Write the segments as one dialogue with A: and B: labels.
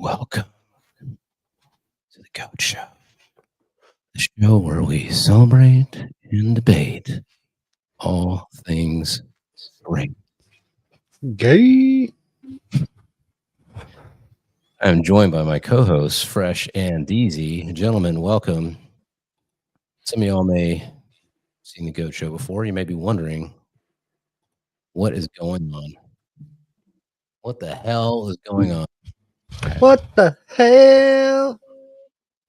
A: Welcome to the Goat Show, the show where we celebrate and debate all things great.
B: Gay.
A: I'm joined by my co-hosts, Fresh and Deezy. Gentlemen, welcome. Some of y'all may have seen the Goat Show before. You may be wondering, what is going on? What the hell is going on?
B: What the hell?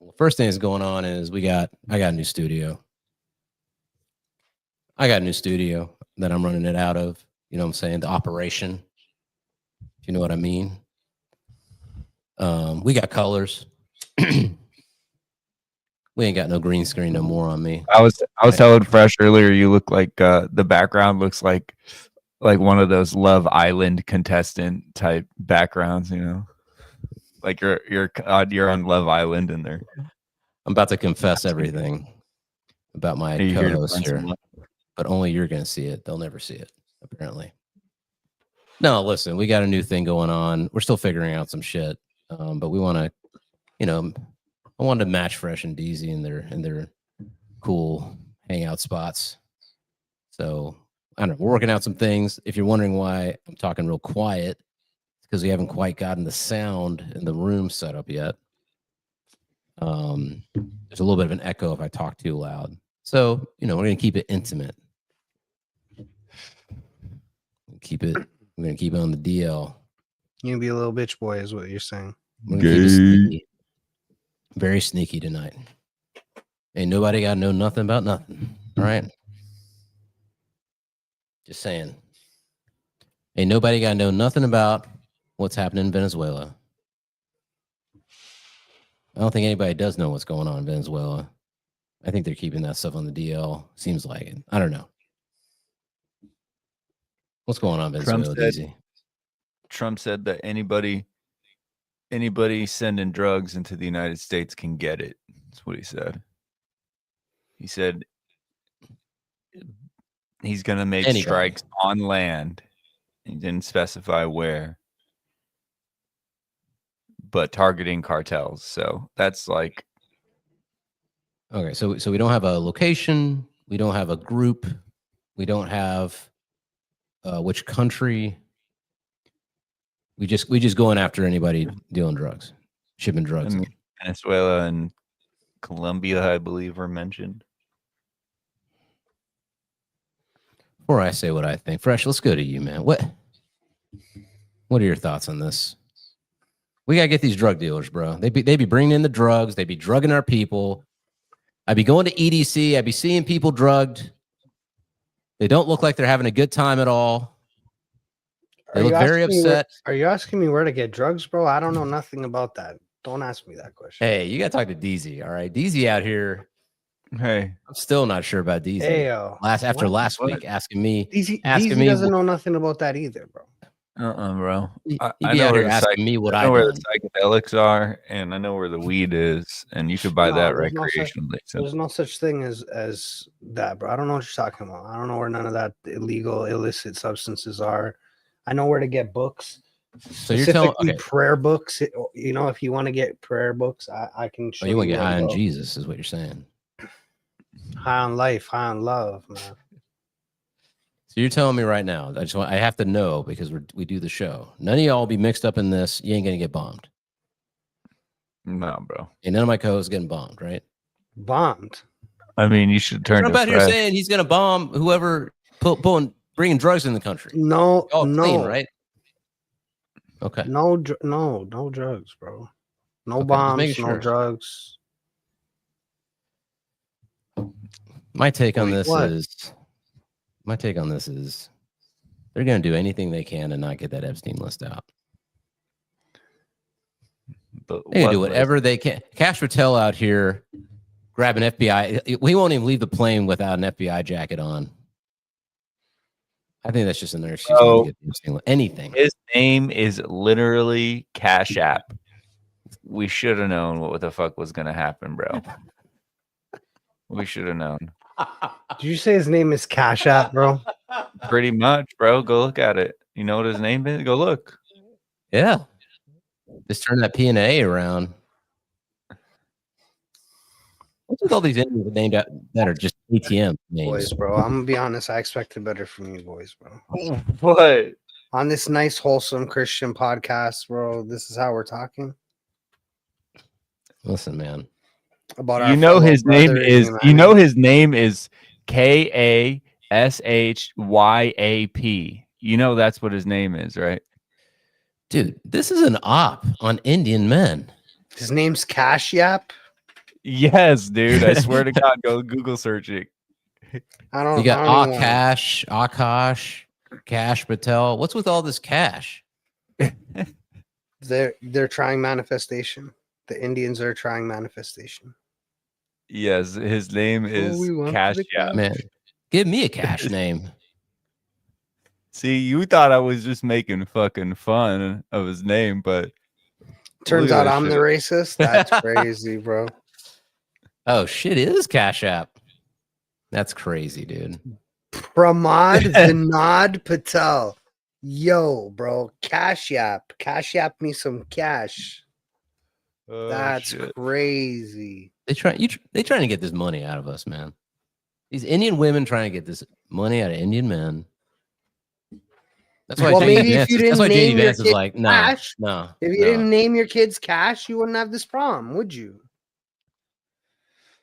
A: Well, first thing that's going on is I got a new studio. I got a new studio that I'm running it out of. You know what I'm saying? The operation. If you know what I mean. We got colors. We ain't got no green screen no more on me.
C: I was telling Fresh earlier, you look like the background looks like one of those Love Island contestant type backgrounds, you know, like you're on Love Island and they're.
A: I'm about to confess everything about my co-host here, but only you're gonna see it. They'll never see it, apparently. No, listen, we got a new thing going on. We're still figuring out some shit, but we want to, I wanted to match Fresh and Deezy in their cool hangout spots. So I don't know. We're working out some things. If you're wondering why I'm talking real quiet, it's because we haven't quite gotten the sound in the room set up yet. There's a little bit of an echo if I talk too loud. So, we're going to keep it intimate. We're going to keep it on the DL.
B: You can be a little bitch boy is what you're saying.
A: We're going to keep it sneaky. Very sneaky tonight. Ain't nobody got to know nothing about nothing. All right? Just saying. Ain't nobody got to know nothing about what's happening in Venezuela. I don't think anybody does know what's going on in Venezuela. I think they're keeping that stuff on the DL. Seems like it. I don't know. What's going on in Venezuela,
C: Trump said that anybody sending drugs into the United States can get it. That's what he said. He said he's going to make strikes on land. He didn't specify where, but targeting cartels. So that's like.
A: Okay, so we don't have a location. We don't have a group. We don't have which country. We just going after anybody dealing drugs, shipping drugs.
C: Venezuela and Colombia, I believe, were mentioned.
A: Before I say what I think, Fresh, let's go to you, man. What are your thoughts on this? We gotta get these drug dealers, bro. They be bringing in the drugs. They be drugging our people. I be going to EDC. I be seeing people drugged. They don't look like they're having a good time at all. They look very upset.
B: Are you asking me where to get drugs, bro? I don't know nothing about that. Don't ask me that question.
A: Hey, you got to talk to Deezy, all right? Deezy out here.
C: Hey.
A: I'm still not sure about Deezy.
B: Hey,
A: after last week, asking me.
B: Deezy doesn't know nothing about that either, bro.
C: Bro.
A: I know where asking me what I know
C: where the psychedelics are, and I know where the weed is, and you could buy that recreationally.
B: There's no such thing as that, bro. I don't know what you're talking about. I don't know where none of that illegal, illicit substances are. I know where to get books.
A: So you're telling
B: prayer books. If you want to get prayer books, I can show you.
A: You want to get high on Jesus, is what you're saying.
B: High on life, high on love, man.
A: So you're telling me right now, I have to know because we do the show. None of y'all be mixed up in this. You ain't gonna get bombed.
C: No, bro.
A: And none of my co-hosts getting bombed, right?
B: Bombed.
C: I mean, you should turn.
A: Trump out here saying he's gonna bomb whoever bringing drugs in the country.
B: No,
A: clean, right? Okay.
B: No drugs, bro. No bombs, no drugs.
A: My take on this is they're going to do anything they can to not get that Epstein list out. But they're going to do whatever they can. Cash Cartel out here grabbing FBI. We won't even leave the plane without an FBI jacket on. I think that's just another excuse to get the Epstein list. Anything.
C: His name is literally Cash App. We should have known what the fuck was going to happen, bro. We should have known.
B: Did you say his name is Cash App, bro?
C: Pretty much, bro. Go look at it. You know what his name is? Go look.
A: Yeah. Just turn that P and A around. What's with all these Indians named out that are just ATM names?
B: Boys, bro. I'm gonna be honest. I expected better from you, boys, bro.
C: What?
B: On this nice, wholesome Christian podcast, bro. This is how we're talking
A: Listen, man.
B: about our
C: You know
B: fellow
C: his name
B: brother in
C: is. You
B: humanity.
C: know his name is KASHYAP. You know that's what his name is, right?
A: Dude, this is an op on Indian men.
B: His name's Cash Yap.
C: Yes, dude. I swear to God, go Google search it.
B: I don't.
A: You got
B: I don't even wanna-
A: Akash, Cash Patel. What's with all this cash?
B: They're trying manifestation. The Indians are trying manifestation.
C: Yes, his name is
B: we want
C: Cash
B: the
C: Yap.
A: Man, give me a cash name.
C: See, you thought I was just making fucking fun of his name, but
B: Turns
C: look at
B: out
C: this
B: I'm the
C: shit.
B: racist. That's crazy, bro.
A: Oh shit, it is Cash App. That's crazy, dude.
B: Pramod Vinod Patel. Yo, bro. Cash Yap. Cash Yap me some cash.
C: Oh,
B: That's
C: shit.
B: crazy.
A: They trying to get this money out of us, man. These Indian women trying to get this money out of Indian men. That's why
B: Well,
A: JD
B: maybe if
A: Vance,
B: you
A: that's
B: didn't
A: why
B: name
A: JD
B: your
A: Vance is
B: kid
A: like, no,
B: Cash,
A: no.
B: If you
A: no.
B: didn't name your kids Cash, you wouldn't have this problem, would you?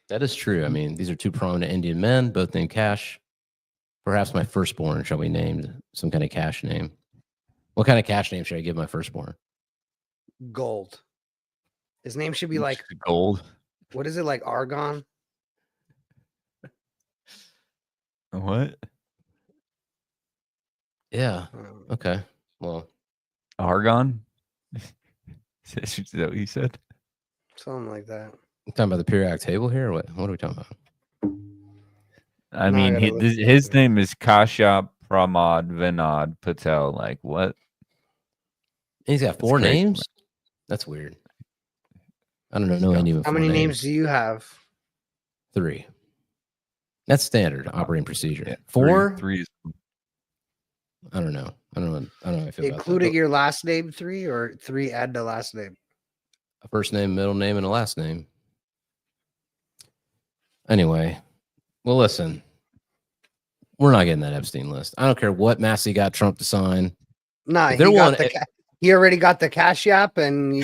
A: That is true. I mean, these are two prominent Indian men, both named Cash. Perhaps my firstborn shall be named some kind of cash name. What kind of cash name should I give my firstborn?
B: Gold. His name should be like,
C: Gold.
B: what is it, like Argon?
C: What?
A: Yeah. Okay. Well,
C: Argon? Is that what you said?
B: Something like that.
A: you talking about the periodic table here? Or what are we talking about?
C: I
B: Now I
C: mean,
B: gotta look
C: his
B: it up.
C: name is Kashyap Pramod Vinod Patel. Like, what?
A: And he's got four
C: crazy,
A: names? That's weird. I don't know
C: got-
A: any of
B: How many names do you have?
A: 3. That's standard operating procedure.
C: Yeah,
A: 4?
C: Three.
A: I don't know. I don't know how I feel
B: Including
A: about
B: your last name 3 or 3 add the last name?
A: a first name, middle name, and a last name. Anyway, well, listen, we're not getting that Epstein list. I don't care what Massey got Trump to sign.
B: Nah,
A: If
B: he,
A: they're
B: got
A: one-
B: the he already got the Cash App and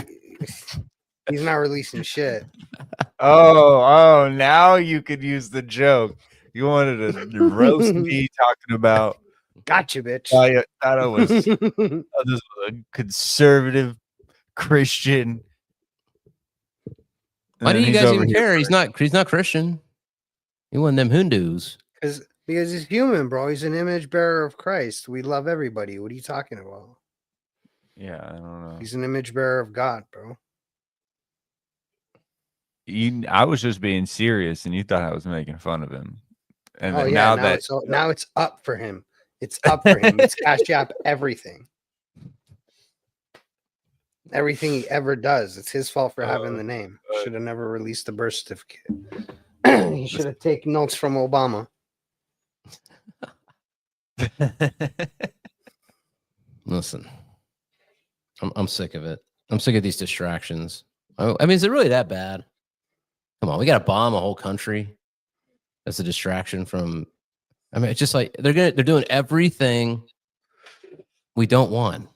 B: he's not releasing shit.
C: Oh, now you could use the joke. You wanted to roast me talking about.
B: Gotcha, bitch.
C: I thought I was this was a conservative Christian.
A: Why do
C: And
A: you
C: he's
A: guys
C: over
A: even
C: here
A: care? He's not Christian. He one of them Hindus.
B: Because he's human, bro. He's an image bearer of Christ. We love everybody. What are you talking about?
C: Yeah, I don't know.
B: He's an image bearer of God, bro.
C: I was just being serious, and you thought I was making fun of him. And
B: Oh
C: then
B: yeah,
C: now
B: it's up for him. It's up for him. It's Cash App everything. Everything he ever does. It's his fault for having the name. Should have never released the birth certificate. He should have taken notes from Obama.
A: Listen, I'm sick of it. I'm sick of these distractions. I mean, is it really that bad? Come on, we got to bomb a whole country. That's a distraction from. I mean, it's just like they're doing everything we don't want.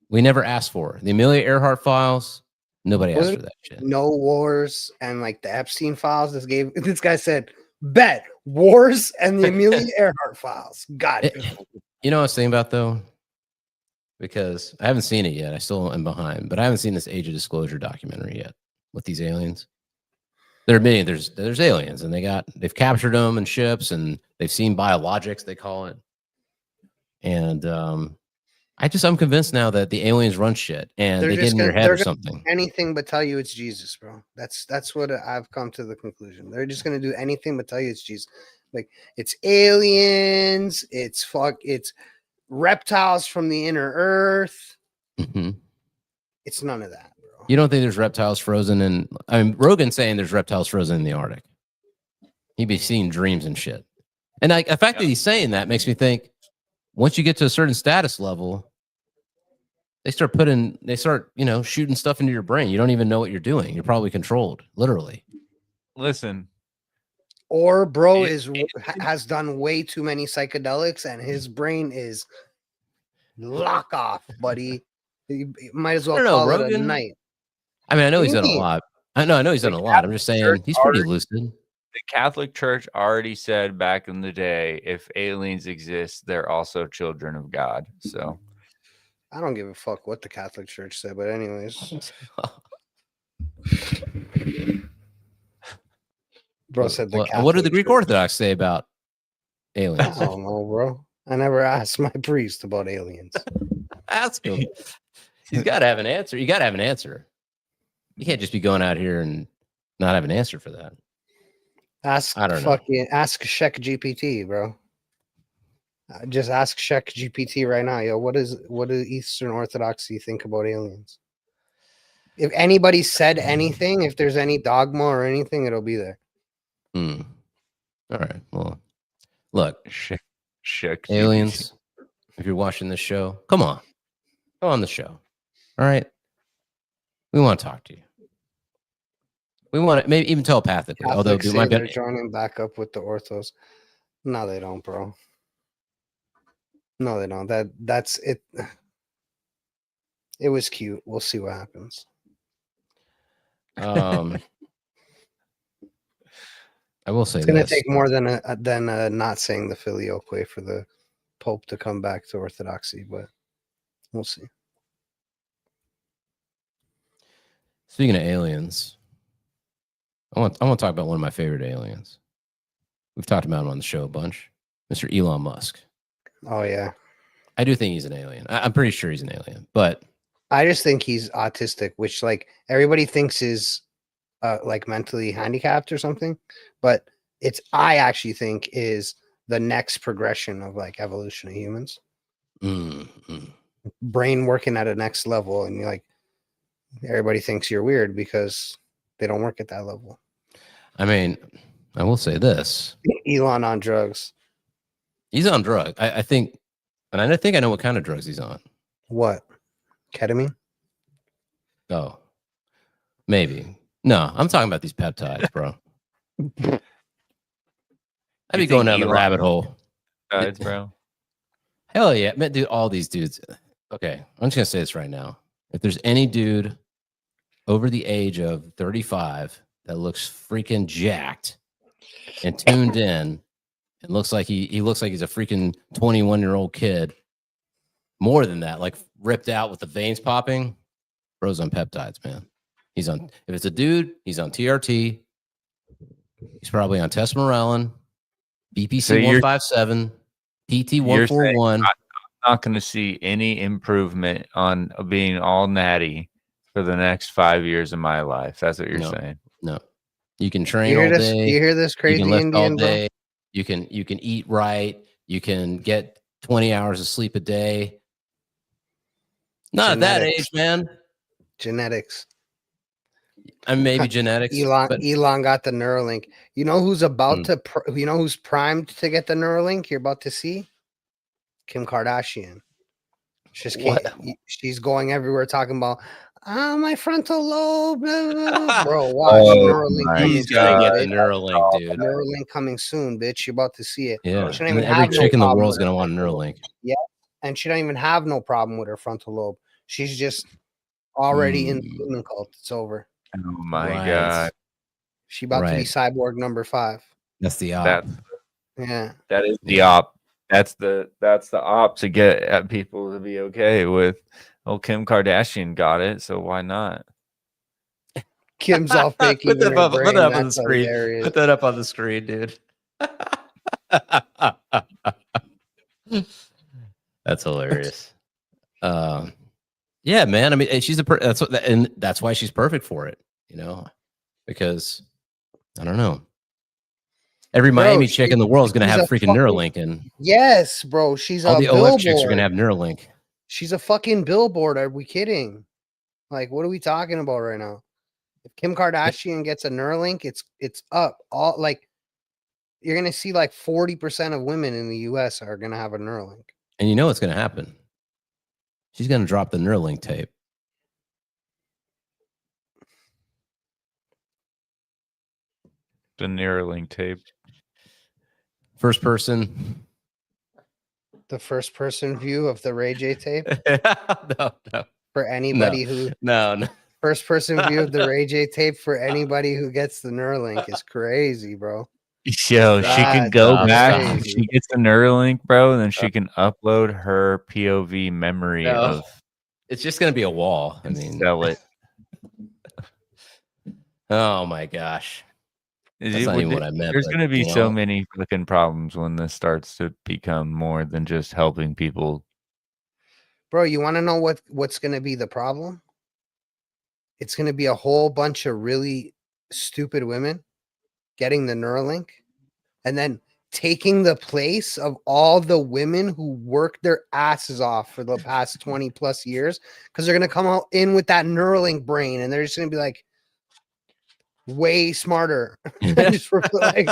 A: We never asked for the Amelia Earhart files. Nobody asked for that shit.
B: No wars and like the Epstein files. This guy said, bet wars and the Amelia Earhart files. Got it.
A: You know what I was thinking about though? Because I haven't seen it yet. I still am behind, but I haven't seen this Age of Disclosure documentary yet with these aliens. They're admitting there's aliens and they've captured them in ships and they've seen biologics, they call it. And I'm convinced now that the aliens run shit and they get in your head or something.
B: Anything but tell you it's Jesus, bro. That's what I've come to the conclusion. They're just gonna do anything but tell you it's Jesus. Like it's aliens, it's reptiles from the inner earth.
A: Mm-hmm.
B: It's none of that, bro.
A: You don't think there's reptiles frozen in? I mean, Rogan's saying there's reptiles frozen in the Arctic. He'd be seeing dreams and shit. And like the fact that he's saying that makes me think once you get to a certain status level, they start, shooting stuff into your brain. You don't even know what you're doing. You're probably controlled, literally.
C: Listen.
B: Or bro has done way too many psychedelics and his brain is lock off, buddy. You might as well call it a night.
A: I mean, I know he's done a lot. I know he's done a lot. I'm just saying he's pretty lucid.
C: The Catholic Church already said back in the day, if aliens exist, they're also children of God. So
B: I don't give a fuck what the Catholic Church said, but anyways. Bro said the Catholic
A: what do the Greek Orthodox say about aliens?
B: I don't know, bro. I never asked my priest about aliens.
A: Ask him. He's got to have an answer. You got to have an answer. You can't just be going out here and not have an answer for that.
B: Ask Shek GPT, bro. Just ask Shek GPT right now, yo. What do Eastern Orthodoxy think about aliens? If anybody said anything, if there's any dogma or anything, it'll be there.
A: All right. Well, look,
C: Shek
A: aliens. If you're watching this show, come on the show. All right. We want to talk to you. We want to maybe even telepathically. Although
B: they're joining back up with the orthos. No, they don't, bro. No, they don't. That's it. It was cute. We'll see what happens.
A: I will say
B: it's going to take more than not saying the filioque for the Pope to come back to Orthodoxy, but we'll see.
A: Speaking of aliens, I want to talk about one of my favorite aliens. We've talked about him on the show a bunch, Mr. Elon Musk.
B: Oh yeah,
A: I do think he's an alien. I'm pretty sure he's an alien, but
B: I just think he's autistic, which like everybody thinks is like mentally handicapped or something, but I actually think is the next progression of like evolution of humans. Brain working at a next level, and you're like, everybody thinks you're weird because they don't work at that level.
A: I mean, I will say this:
B: Elon on drugs.
A: He's on drugs. I think, and I think I know what kind of drugs he's on.
B: What? Ketamine?
A: Oh, maybe. No, I'm talking about these peptides, bro. I'd be going down the rabbit hole.
C: Peptides, bro.
A: Hell yeah, man, dude. All these dudes. Okay, I'm just gonna say this right now. If there's any dude over the age of 35 that looks freaking jacked and tuned in and looks like he looks like he's a freaking 21-year-old kid, more than that, like ripped out with the veins popping, bro's on peptides, man. He's on, if it's a dude, he's on TRT. He's probably on Tesmorelin, BPC 157, PT 141.
C: I'm not going to see any improvement on being all natty for the next 5 years of my life. That's what you're saying.
A: No, you can train all day.
B: You hear this crazy Indian, all day.
A: Bro? You can eat right. You can get 20 hours of sleep a day. Not at that age, man.
B: Genetics.
A: And maybe genetics.
B: Elon got the Neuralink. You know who's about to? You know who's primed to get the Neuralink? You're about to see Kim Kardashian. She's going everywhere talking about my frontal lobe. Blah, blah, blah. Bro, watch Neuralink.
A: He's gonna get the Neuralink, dude.
B: Neuralink coming soon, bitch. You're about to see it.
A: Yeah. Every chick in the world is gonna want a Neuralink.
B: Yeah, and she don't even have no problem with her frontal lobe. She's just already in the human cult. It's over.
C: Oh my god.
B: She about to be cyborg number 5.
A: That's the op.
C: That is the op. That's the op to get people to be okay with. Oh, Kim Kardashian got it, so why not?
B: Kim's all fake.
A: Put that up on the screen. Hilarious. Put that up on the screen, dude. That's hilarious. Yeah, man. I mean, she's that's why she's perfect for it, you know, because I don't know. Every Miami chick in the world is going to have freaking Neuralink. And
B: yes, bro. She's
A: all
B: the
A: OF chicks are going to have Neuralink.
B: She's a fucking billboard. Are we kidding? Like, what are we talking about right now? If Kim Kardashian gets a Neuralink, it's up. All like, you're going to see like 40% of women in the US are going to have a Neuralink.
A: And you know what's going to happen? She's going to drop the Neuralink tape.
C: The Neuralink tape.
A: First person.
B: The first person view of the Ray J tape
A: No.
B: for anybody who
A: No.
B: first person view of the Ray J tape for anybody who gets the Neuralink is crazy, bro.
C: Yo, she can go
A: Stop,
C: back.
A: stop.
C: If she gets the Neuralink, bro, and then she can upload her POV memory of.
A: It's just going to be a wall. I mean,
C: sell it.
A: Oh my gosh. That's not even what I meant.
C: There's
A: but,
C: going to be
A: you know,
C: so many fucking problems when this starts to become more than just helping people.
B: Bro, you want to know what's going to be the problem? It's going to be a whole bunch of really stupid women getting the Neuralink and then taking the place of all the women who worked their asses off for the past 20 plus years, because they're going to come out in with that Neuralink brain and they're just going to be like way smarter. Just like,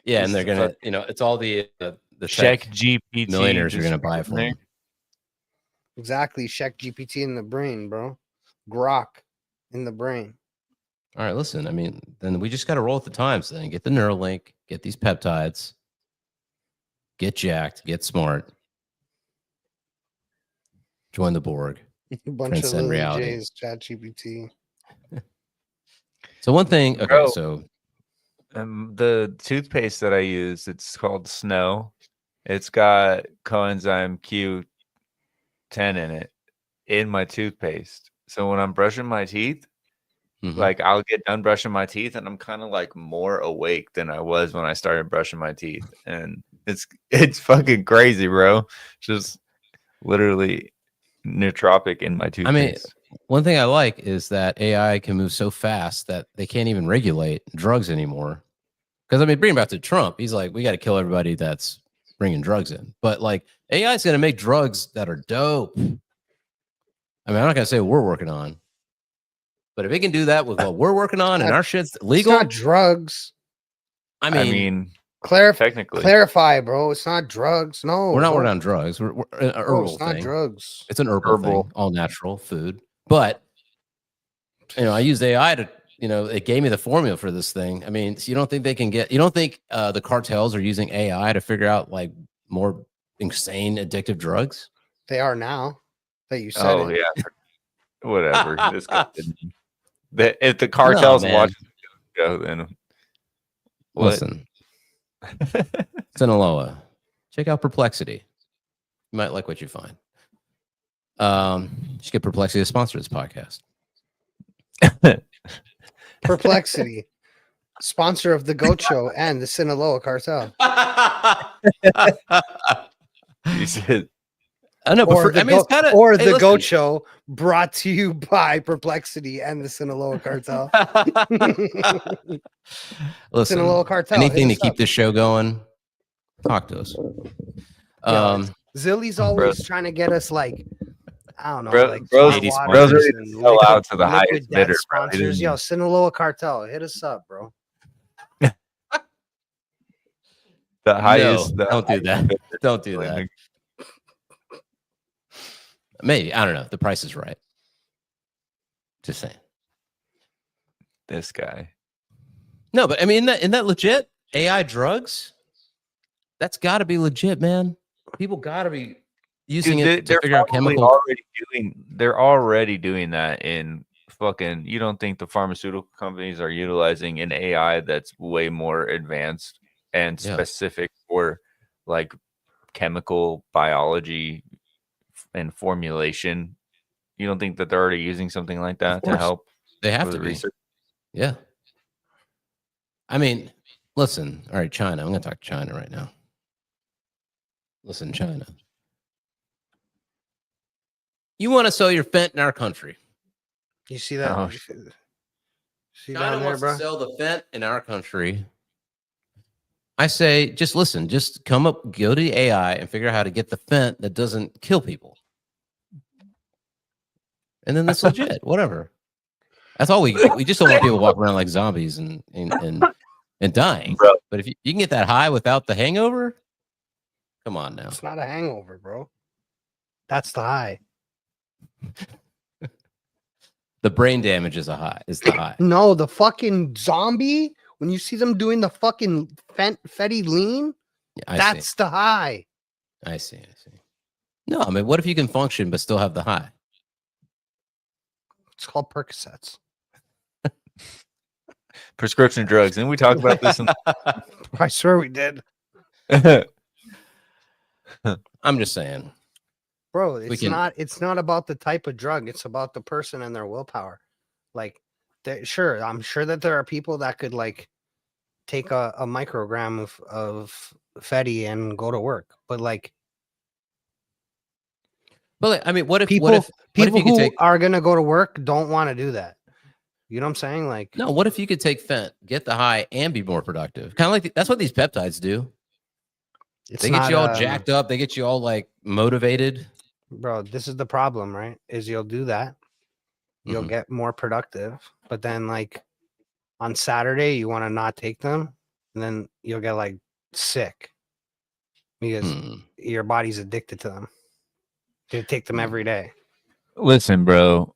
A: yeah, and they're going to, you know, it's all the
C: Check
A: tech
C: GPT
A: millionaires are going to buy it from them.
B: exactly. Check GPT in the brain, bro. Grok in the brain.
A: All right, listen, I mean, then we just got to roll with the times then. Get the Neuralink, get these peptides, get jacked, get smart, join the Borg,
B: A bunch of
A: transcend
B: Lily
A: reality.
B: J's, Chat GPT.
A: So one thing, okay,
C: Bro.
A: so
C: the toothpaste that I use, it's called Snow. It's got coenzyme Q10 in it in my toothpaste. So when I'm brushing my teeth, like I'll get done brushing my teeth and I'm kind of like more awake than I was when I started brushing my teeth. And it's fucking crazy, bro. Just literally nootropic in my toothpaste.
A: I mean, one thing I like is that AI can move so fast that they can't even regulate drugs anymore. Because I mean, bring it back to Trump. He's like, we got to kill everybody that's bringing drugs in. But like, AI is going to make drugs that are dope. I mean, I'm not going to say what we're working on, but if it can do that with what we're working on and our shit's legal,
B: It's not drugs.
A: I mean,
C: technically,
B: clarify, bro. It's not drugs. No,
A: we're not
B: bro.
A: working on drugs. We're an
B: Bro,
A: herbal
B: it's not
A: thing.
B: drugs.
A: It's an herbal thing, all natural food. But you know, I used AI to, you know, it gave me the formula for this thing. I mean, so you don't think they can get? You don't think the cartels are using AI to figure out like more insane addictive drugs?
B: They are now that you said it.
C: Yeah, whatever. This guy didn't. If the cartels watch the show, then
A: listen, Sinaloa, check out Perplexity. You might like what you find. You should get Perplexity to sponsor this podcast.
B: Perplexity, sponsor of the Goat Show and the Sinaloa Cartel.
C: He said,
A: I know, but
B: the Goat Show, brought to you by Perplexity and the Sinaloa Cartel.
A: Listen,
B: Sinaloa Cartel.
A: Anything to keep this show going, talk to us.
B: ZiLLY's always trying to get us like, I don't know, like
C: bros
B: ready
C: to sell out to the highest bidder.
B: Sponsors. Yo, Sinaloa Cartel, hit us up, bro.
C: The highest.
A: No, don't do that. Don't do that. Maybe, I don't know. The price is right. Just saying.
C: This guy.
A: No, but I mean, isn't that legit? AI drugs? That's got to be legit, man. People got to be using it to figure out chemicals.
C: They're already doing that in fucking. You don't think the pharmaceutical companies are utilizing an AI that's way more advanced and specific for like chemical biology and formulation? You don't think that they're already using something like that to help?
A: They have to be. Research? Yeah. I mean, listen. All right, China. I'm going to talk China right now. Listen, China. You want to sell your fent in our country?
B: You see that?
C: Oh,
B: see
A: China
B: down there, bro?
A: To sell the fent in our country. I say, just listen. Just come up, go to the AI, and figure out how to get the fent that doesn't kill people. And then that's legit. Whatever. That's all we just don't want people to walk around like zombies and dying.
C: Bro.
A: But if you can get that high without the hangover, come on now.
B: It's not a hangover, bro. That's the high.
A: The brain damage is the high.
B: No, the fucking zombie. When you see them doing the fucking Fetty lean,
A: Yeah,
B: that's the high.
A: I see. No, I mean, what if you can function but still have the high?
B: It's called Percocets.
C: Prescription drugs. And we talk about this.
B: I swear we did.
A: I'm just saying.
B: Bro, it's not about the type of drug. It's about the person and their willpower. Like, sure, I'm sure that there are people that could like take a microgram of Fetty and go to work. But like,
A: I mean, what if
B: people who are gonna go to work don't want to do that? You know what I'm saying? Like,
A: no, what if you could take fent, get the high, and be more productive? Kind of like that's what these peptides do. They get you all jacked up. They get you all like motivated.
B: Bro, this is the problem, right? Is you'll do that. You'll get more productive. But then like on Saturday, you want to not take them. And then you'll get like sick because your body's addicted to them. You take them every day.
C: Listen, bro,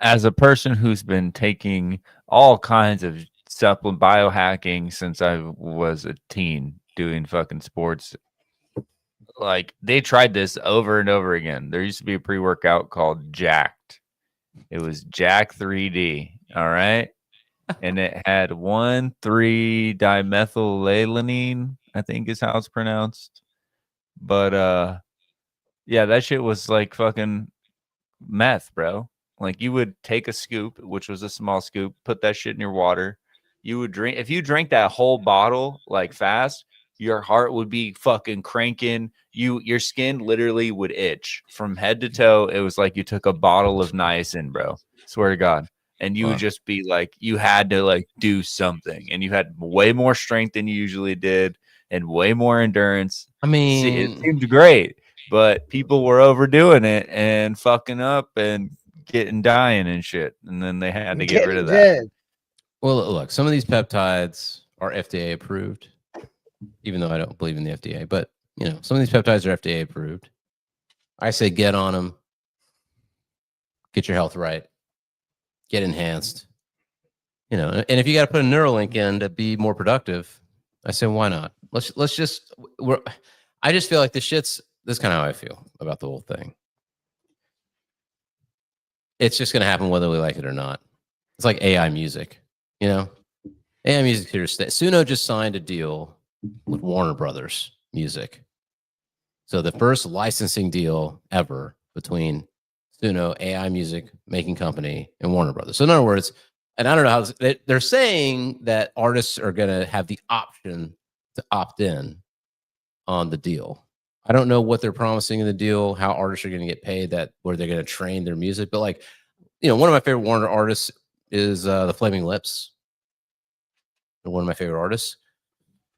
C: as a person who's been taking all kinds of supplement biohacking since I was a teen doing fucking sports, like they tried this over and over again. There used to be a pre-workout called Jacked. It was Jack 3D. All right. And it had 1,3-dimethylalanine, I think is how it's pronounced. But yeah, that shit was like fucking meth, bro. Like you would take a scoop, which was a small scoop, put that shit in your water. You would drink. If you drank that whole bottle like fast, your heart would be fucking cranking. Your skin literally would itch from head to toe. It was like you took a bottle of niacin, bro. Swear to God. And you would just be like, you had to like do something, and you had way more strength than you usually did, and way more endurance.
A: I mean,
C: it seemed great, but people were overdoing it and fucking up and dying and shit, and then they had to get rid of that.
A: Well, look, some of these peptides are FDA approved, even though I don't believe in the FDA. But you know, some of these peptides are FDA approved. I say get on them, get your health right, get enhanced. You know, and if you got to put a Neuralink in to be more productive, I say why not? Let's just. I just feel like this is kind of how I feel about the whole thing. It's just going to happen whether we like it or not. It's like AI music, you know? AI music here to stay. Suno just signed a deal with Warner Brothers Music. So the first licensing deal ever between Suno, AI music making company, and Warner Brothers. So in other words, and I don't know how they're saying that artists are going to have the option to opt in on the deal. I don't know what they're promising in the deal, how artists are going to get paid, where they're going to train their music. But like, you know, one of my favorite Warner artists is the Flaming Lips. They're one of my favorite artists.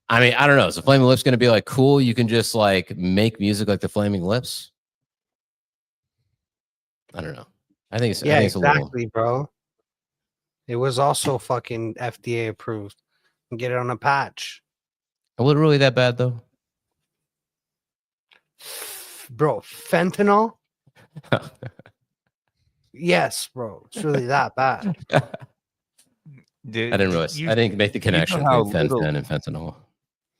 A: I mean, I don't know. Is the Flaming Lips going to be like cool? You can just like make music like the Flaming Lips. I don't know. I think it's
B: exactly, bro. It was also fucking FDA approved. And get it on a patch.
A: Was it really that bad though?
B: Bro, fentanyl? Yes, bro. It's really that bad.
C: Dude,
A: I didn't realize. I didn't make the connection between fen and fentanyl.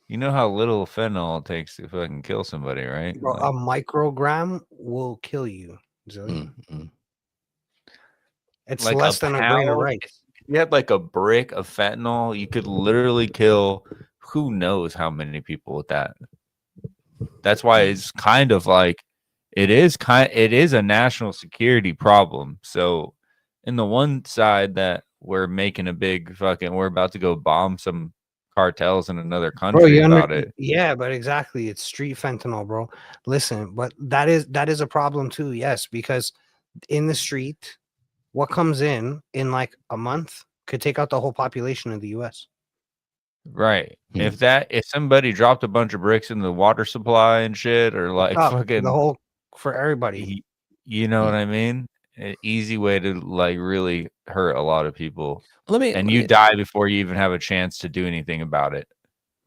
C: You know how little fentanyl it takes to fucking kill somebody, right?
B: Bro, a microgram will kill you. It's like less than a grain of rice.
C: If you had like a brick of fentanyl, you could literally kill who knows how many people with that. That's why it's kind of like it is a national security problem. So in the one side that we're making a big we're about to go bomb some cartels in another country about it.
B: Yeah, but exactly. It's street fentanyl, bro. Listen, but that is a problem too. Yes, because in the street, what comes in like a month could take out the whole population of the US.
C: Right. If somebody dropped a bunch of bricks in the water supply and shit, or like fucking
B: the whole for everybody,
C: you know what I mean? An easy way to like really hurt a lot of people. You die before you even have a chance to do anything about it.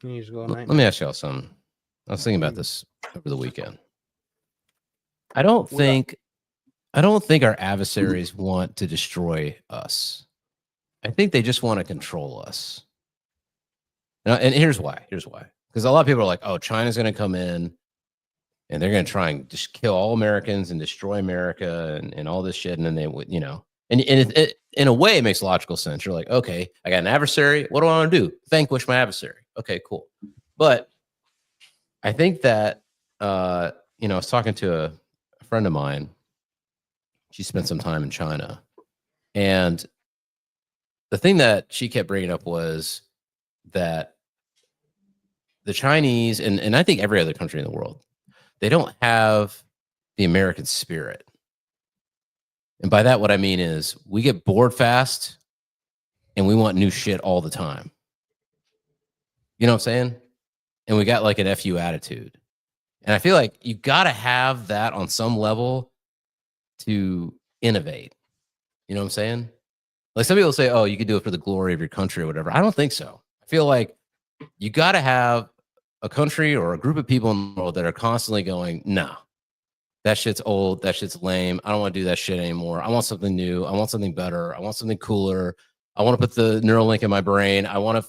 A: Let me ask y'all something. I was thinking about this over the weekend. I don't think our adversaries want to destroy us. I think they just want to control us. And here's why. Because a lot of people are like, oh, China's going to come in and they're going to try and just kill all Americans and destroy America and all this shit. And then they would, you know, and it in a way, it makes logical sense. You're like, okay, I got an adversary. What do I want to do? Vanquish my adversary. Okay, cool. But I think that, you know, I was talking to a friend of mine. She spent some time in China. And the thing that she kept bringing up was that the Chinese, and I think every other country in the world, they don't have the American spirit. And by that, what I mean is we get bored fast and we want new shit all the time. You know what I'm saying? And we got like an FU attitude. And I feel like you got to have that on some level to innovate. You know what I'm saying? Like some people say, oh, you could do it for the glory of your country or whatever. I don't think so. I feel like you got to have a country or a group of people in the world that are constantly going, nah, that shit's old. That shit's lame. I don't want to do that shit anymore. I want something new. I want something better. I want something cooler. I want to put the Neuralink in my brain. I want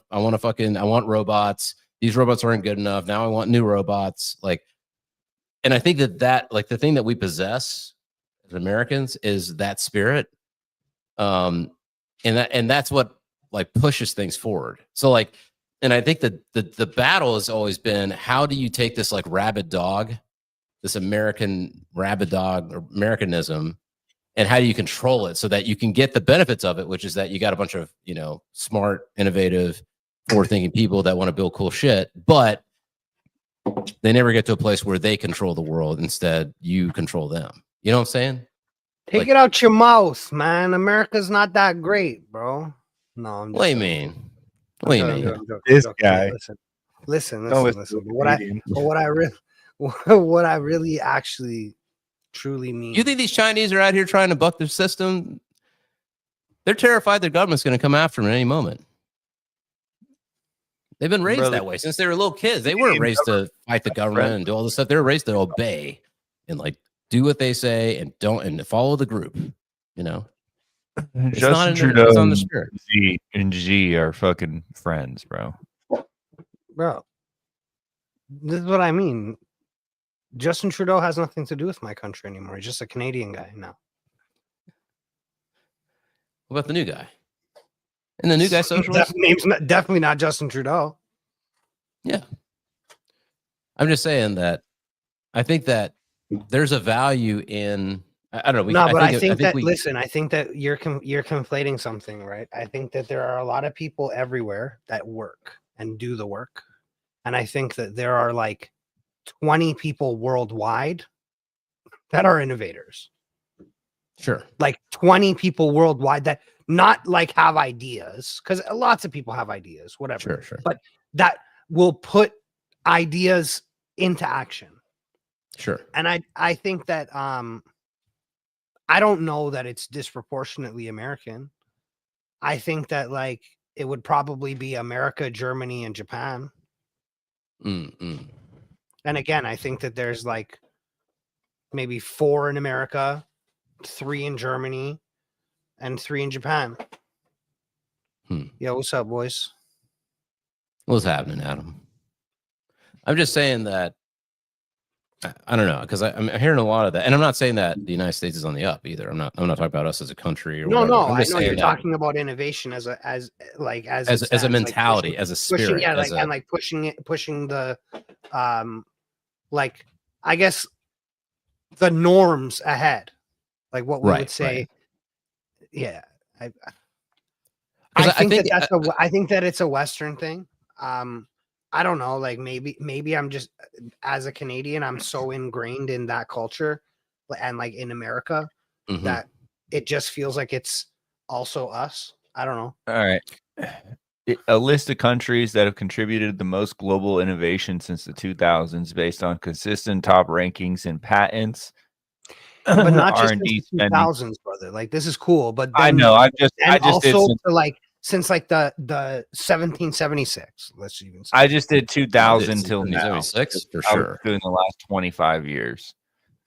A: robots. These robots aren't good enough. Now I want new robots. Like, and I think that like the thing that we possess as Americans is that spirit. And that's what like pushes things forward. So like, and I think that the battle has always been, how do you take this like rabid dog, this American rabid dog or Americanism, and how do you control it so that you can get the benefits of it, which is that you got a bunch of, you know, smart, innovative, forward-thinking people that want to build cool shit, but they never get to a place where they control the world. Instead, you control them. You know what I'm saying?
B: Take
A: Like,
B: it out your mouth, man. America's not that great, bro. No, I'm just
A: what do you
B: joking.
A: mean? What do you mean?
B: I'm joking.
C: This guy.
B: Listen.
C: Don't
B: But
C: listen to
B: what I really actually truly mean.
A: You think these Chinese are out here trying to buck their system? They're terrified their government's going to come after them at any moment. They've been raised that way since they were little kids. They weren't raised to fight the government and do all this stuff. They were raised to obey and like do what they say and don't follow the group. You know, it's
C: Justin
A: not
C: Trudeau
A: it's on the spirit.
C: and Xi are fucking friends, bro.
B: Bro, this is what I mean. Justin Trudeau has nothing to do with my country anymore. He's just a Canadian guy now.
A: What about the new guy? And the new guy socialist?
B: Definitely not Justin Trudeau.
A: Yeah. I'm just saying that I think that there's a value in, I don't know.
B: I think that you're conflating something, right? I think that there are a lot of people everywhere that work and do the work. And I think that there are like 20 people worldwide that are innovators.
A: Sure.
B: Like 20 people worldwide that not like have ideas, because lots of people have ideas, whatever.
A: Sure.
B: But that will put ideas into action.
A: Sure.
B: And I think that I don't know that it's disproportionately American. I think that like it would probably be America, Germany, and Japan. And again, I think that there's like maybe 4 in America, 3 in Germany, and 3 in Japan. Yo, what's up, boys?
A: What's happening, Adam? I'm just saying that I don't know, because I'm hearing a lot of that, and I'm not saying that the United States is on the up either. I'm not talking about us as a country. Or
B: no,
A: whatever.
B: I know you're talking about innovation as a
A: mentality, like as a spirit,
B: pushing the like I guess the norms ahead, like what we would say. Right. Yeah, I think that it's a Western thing. I don't know, like maybe I'm just, as a Canadian, I'm so ingrained in that culture and like in America that it just feels like it's also us. I don't know.
C: All right. A list of countries that have contributed the most global innovation since the 2000s based on consistent top rankings in patents.
B: But not just in the 2000s, brother. Like, this is cool, but then,
C: I know. I just
B: also since like the 1776. Let's even say.
C: I just did 2000 till now.
A: 76 for sure.
C: Doing the last 25 years.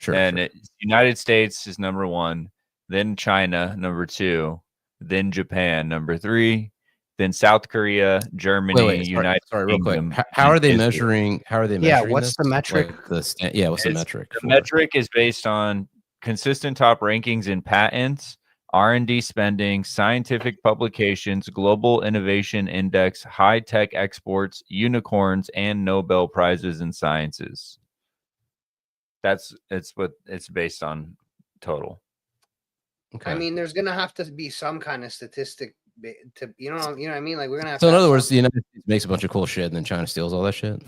A: Sure.
C: And United States is number 1, then China number 2, then Japan number 3, then South Korea, Germany,
A: Wait,
C: United
A: real quick.
C: Kingdom.
A: How are they
C: Israel.
A: measuring? How are they
B: Yeah,
A: measuring?
B: what's
A: this?
B: the metric?
A: Like what's the metric?
C: The metric is based on consistent top rankings in patents, R&D spending, scientific publications, global innovation index, high-tech exports, unicorns, and Nobel Prizes in sciences. It's what it's based on total.
A: Okay.
B: I mean, there's gonna have to be some kind of statistic to you know what I mean. Like we're gonna have.
A: So
B: to
A: in
B: have
A: other words,
B: some-
A: the United States makes a bunch of cool shit, and then China steals all that shit.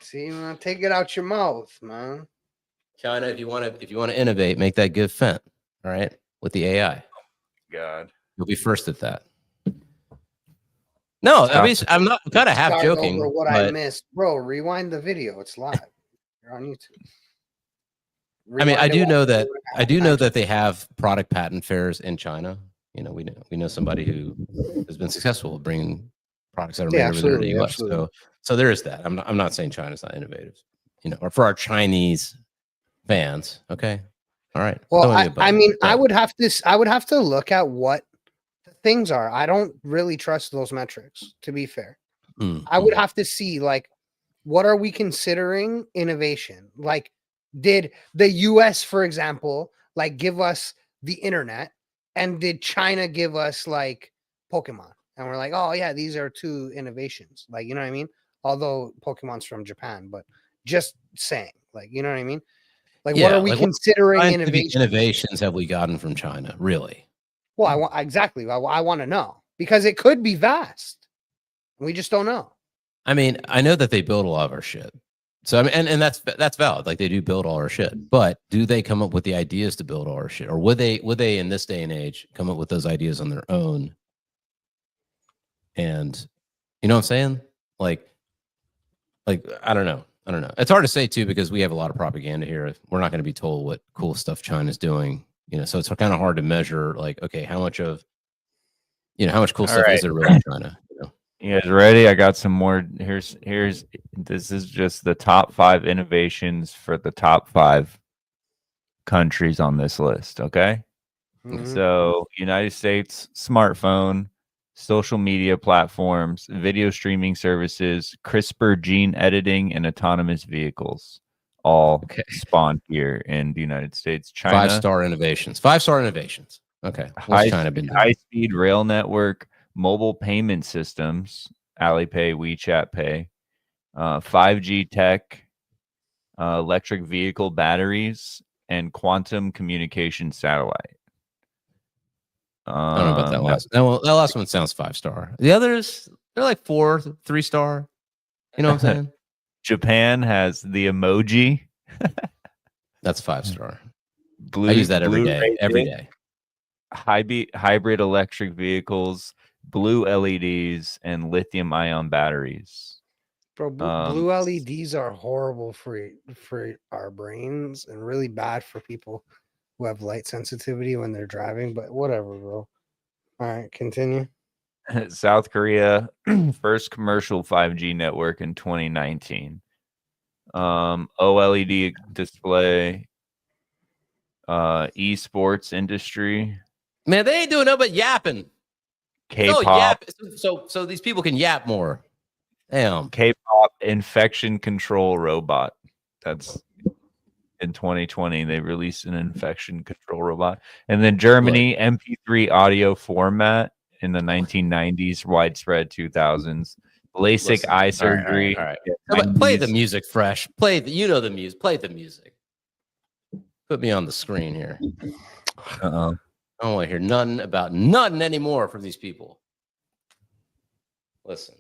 B: See, man, take it out your mouth, man.
A: China, if you want to innovate, make that give fent. All right, with the AI,
C: God,
A: you'll be first at that. No, I mean, I'm not kind of half
B: Start
A: joking.
B: over what I missed, bro. Rewind the video. It's live. You're on YouTube.
A: I mean, I do know
B: Rewind
A: that they have product patent fairs in China. You know, we know somebody who has been successful bringing products that are made over there to the US. So there is that. I'm not saying China's not innovative, you know, or for our Chinese fans. Okay. All right.
B: Well, I mean, I would have to look at what the things are. I don't really trust those metrics, to be fair. I would have to see, like, what are we considering innovation? Like, did the US, for example, like give us the internet, and did China give us like Pokemon? And we're like, oh yeah, these are 2 innovations. Like, you know what I mean? Although Pokemon's from Japan, but just saying, like, you know what I mean? Like, what are we considering
A: innovations have we gotten from China? Really?
B: Well, I want to know, because it could be vast. We just don't know.
A: I mean, I know that they build a lot of our shit. So I mean, and that's valid. Like, they do build all our shit, but do they come up with the ideas to build all our shit, or would they in this day and age come up with those ideas on their own? And you know what I'm saying? Like I don't know. It's hard to say too, because we have a lot of propaganda here. We're not going to be told what cool stuff China's doing, you know. So it's kind of hard to measure. Like, okay, how much cool stuff is there really in China? You know?
C: You guys ready? I got some more. Here's this is just the top 5 innovations for the top 5 countries on this list. Okay. So United States smartphone, social media platforms, video streaming services, CRISPR gene editing, and autonomous vehicles all spawned here in the United States. China,
A: 5-star innovations. 5-star innovations. Okay. What's China been doing?
C: High-speed rail network, mobile payment systems, Alipay, WeChat Pay, 5G tech, electric vehicle batteries, and quantum communication satellite.
A: I don't know about that last. No, that last one sounds 5-star. The others, they're like 4, 3-star. You know what I'm saying?
C: Japan has the emoji.
A: That's 5-star. I use that every day. Every day.
C: Hybrid electric vehicles, blue LEDs, and lithium-ion batteries.
B: Bro, blue LEDs are horrible for our brains and really bad for people who have light sensitivity when they're driving, but whatever, bro. All right, continue.
C: South Korea, first commercial 5G network in 2019. OLED display, esports industry.
A: Man, they ain't doing nothing but yapping.
C: K-pop.
A: So these people can yap more. Damn.
C: K-pop infection control robot. That's in 2020. They released an infection control robot. And then Germany, MP3 audio format in the 1990s, widespread 2000s. LASIK eye surgery.
A: All right. Play the music fresh. You know the music. Play the music. Put me on the screen here.
C: Uh-oh.
A: I don't want to hear nothing anymore from these people. Listen,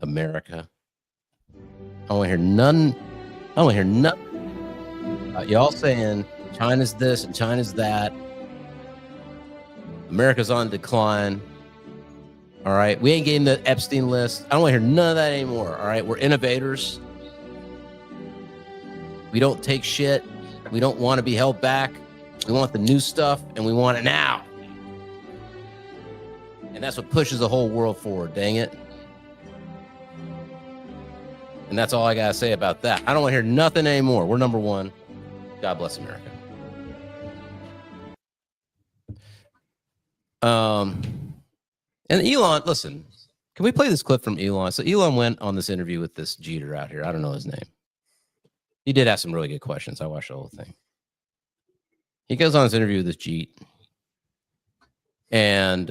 A: America. I don't want to hear none. I don't want to hear nothing. Y'all saying China's this and China's that. America's on decline. All right. We ain't getting the Epstein list. I don't want to hear none of that anymore. All right. We're innovators. We don't take shit. We don't want to be held back. We want the new stuff, and we want it now. And that's what pushes the whole world forward, dang it. And that's all I gotta say about that. I don't want to hear nothing anymore. We're number one. God bless America. And Elon, listen, can we play this clip from Elon? So Elon went on this interview with this Jeter out here. I don't know his name. He did ask some really good questions. I watched the whole thing. He goes on this interview with this Jeet, and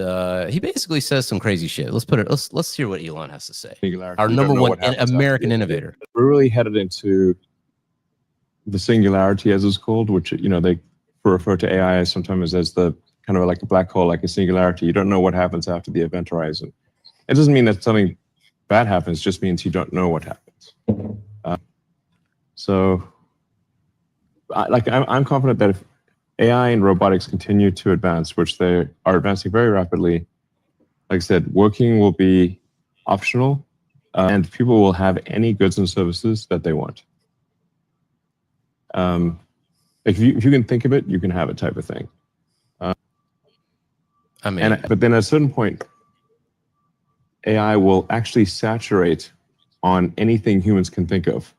A: he basically says some crazy shit. Let's hear what Elon has to say.
D: Singularity.
A: Our number one American innovator.
D: We're really headed into the singularity, as it's called, which they refer to AI sometimes as the kind of like a black hole, like a singularity. You don't know what happens after the event horizon. It doesn't mean that something bad happens; it just means you don't know what happens. I'm confident that if AI and robotics continue to advance, which they are advancing very rapidly, like I said, working will be optional, and people will have any goods and services that they want. If you can think of it, you can have it, type of thing. But then at a certain point, AI will actually saturate on anything humans can think of.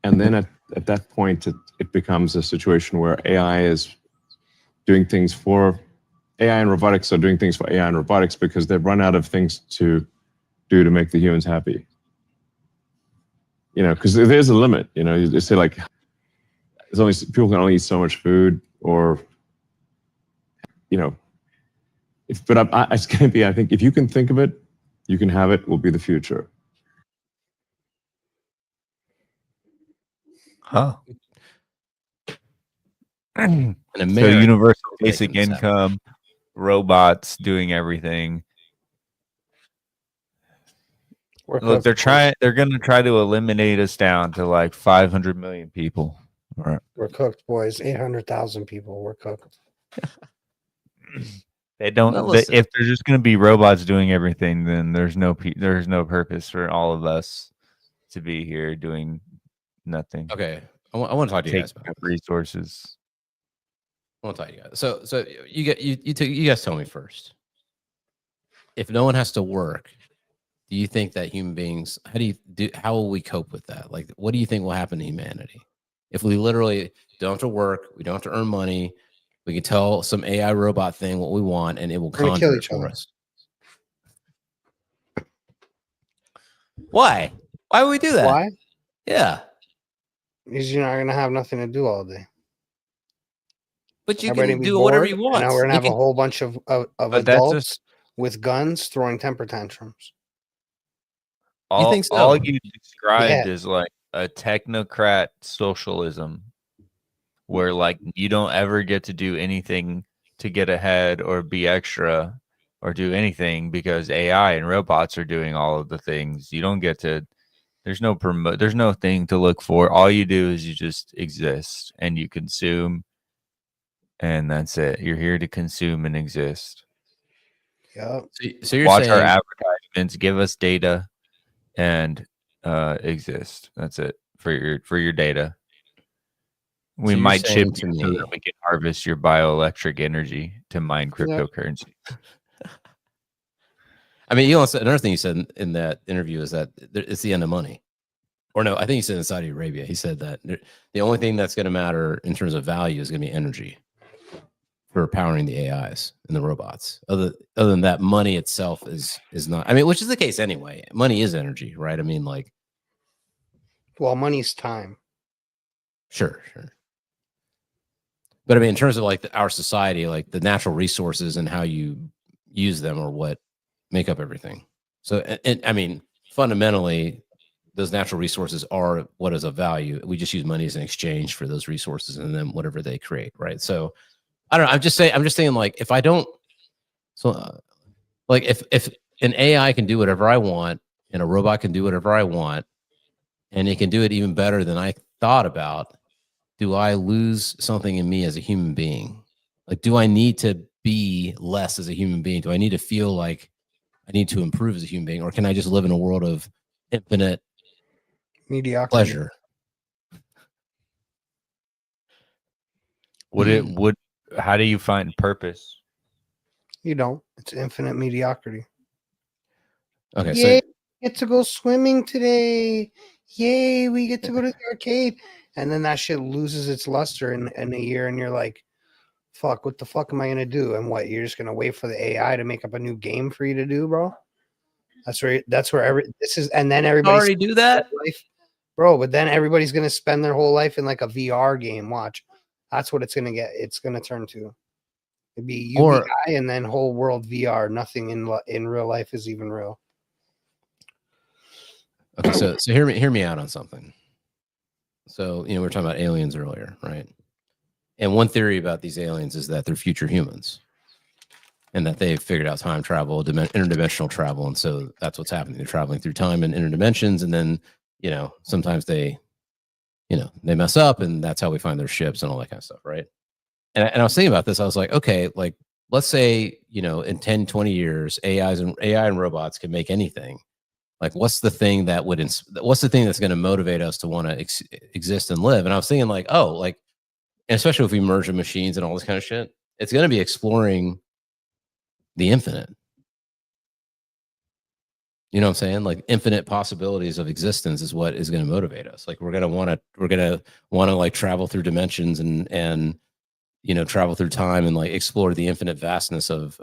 D: And then at that point, it becomes a situation where AI and robotics are doing things for AI and robotics because they've run out of things to do to make the humans happy. Because there's a limit. You say like, people can only eat so much food, or it's going to be. I think if you can think of it, you can have it. Will be the future.
C: Huh. So
A: American
C: universal basic income, robots doing everything. Look, they're going to try to eliminate us down to like 500 million people. All right.
B: We're cooked, boys. 800,000 people. We're cooked.
C: They don't. If there's just going to be robots doing everything, then there's no purpose for all of us to be here doing nothing.
A: Okay, I want to talk to you guys about
C: resources.
A: I want to talk to you guys. So you guys tell me first. If no one has to work, do you think that human beings? How will we cope with that? Like, what do you think will happen to humanity if we literally don't have to work? We don't have to earn money. We can tell some AI robot thing what we want, and it will conjure it for us. Why? Why would we do that?
B: Why?
A: Yeah.
B: Because you're not going to have nothing to do all day.
A: But you can do whatever you want.
B: Now we're going to have a whole bunch of adults with guns throwing temper tantrums.
C: You think so? All you described is like a technocrat socialism, where like you don't ever get to do anything to get ahead or be extra or do anything because AI and robots are doing all of the things. You don't get to. There's no thing to look for. All you do is you just exist and you consume, and that's it. You're here to consume and exist.
B: Yeah.
A: So you're
C: watch
A: saying,
C: our advertisements, give us data, and exist. That's it for your data. We might chip you so that we can harvest your bioelectric energy to mine cryptocurrency.
A: I mean, Elon said another thing he said in that interview is that it's the end of money. Or no, I think he said in Saudi Arabia, he said that the only thing that's going to matter in terms of value is going to be energy for powering the AIs and the robots. Other than that, money itself is not. I mean, which is the case anyway. Money is energy, right? I mean, like,
B: well, money's time.
A: Sure. But I mean, in terms of like our society, like the natural resources and how you use them are what make up everything. So, and I mean, fundamentally, those natural resources are what is of value. We just use money as an exchange for those resources and then whatever they create, right? So, I don't know. I'm just saying, like, if I don't, like, if an AI can do whatever I want and a robot can do whatever I want, and it can do it even better than I thought about, do I lose something in me as a human being? Like, do I need to be less as a human being? Do I need to feel like I need to improve as a human being? Or can I just live in a world of infinite
B: mediocrity
A: pleasure?
C: How do you find purpose?
B: You don't. It's infinite mediocrity.
A: Okay,
B: get to go swimming today. Yay, we get to go to the arcade. And then that shit loses its luster in a year, and you're like, fuck, what the fuck am I gonna do? And what, you're just gonna wait for the AI to make up a new game for you to do, bro? That's where this is, and then everybody's
A: already do that,
B: life, bro. But then everybody's gonna spend their whole life in like a VR game. Watch, that's what it's gonna get. It's gonna turn to. It'd be UBI and then whole world VR. Nothing in real life is even real.
A: Okay, so hear me out on something. So, we were talking about aliens earlier, right? And one theory about these aliens is that they're future humans, and that they've figured out time travel, interdimensional travel, and so that's what's happening. They're traveling through time and interdimensions, and then sometimes they mess up, and that's how we find their ships and all that kind of stuff, right? And I was thinking about this. I was like, okay, like let's say in 10, 20 years, AI and robots can make anything. Like, what's the thing that's going to motivate us to want to exist and live? And I was thinking, like, and especially if we merge the machines and all this kind of shit, it's going to be exploring the infinite. You know what I'm saying? Like, infinite possibilities of existence is what is going to motivate us. Like, we're going to want to like travel through dimensions and travel through time and like explore the infinite vastness of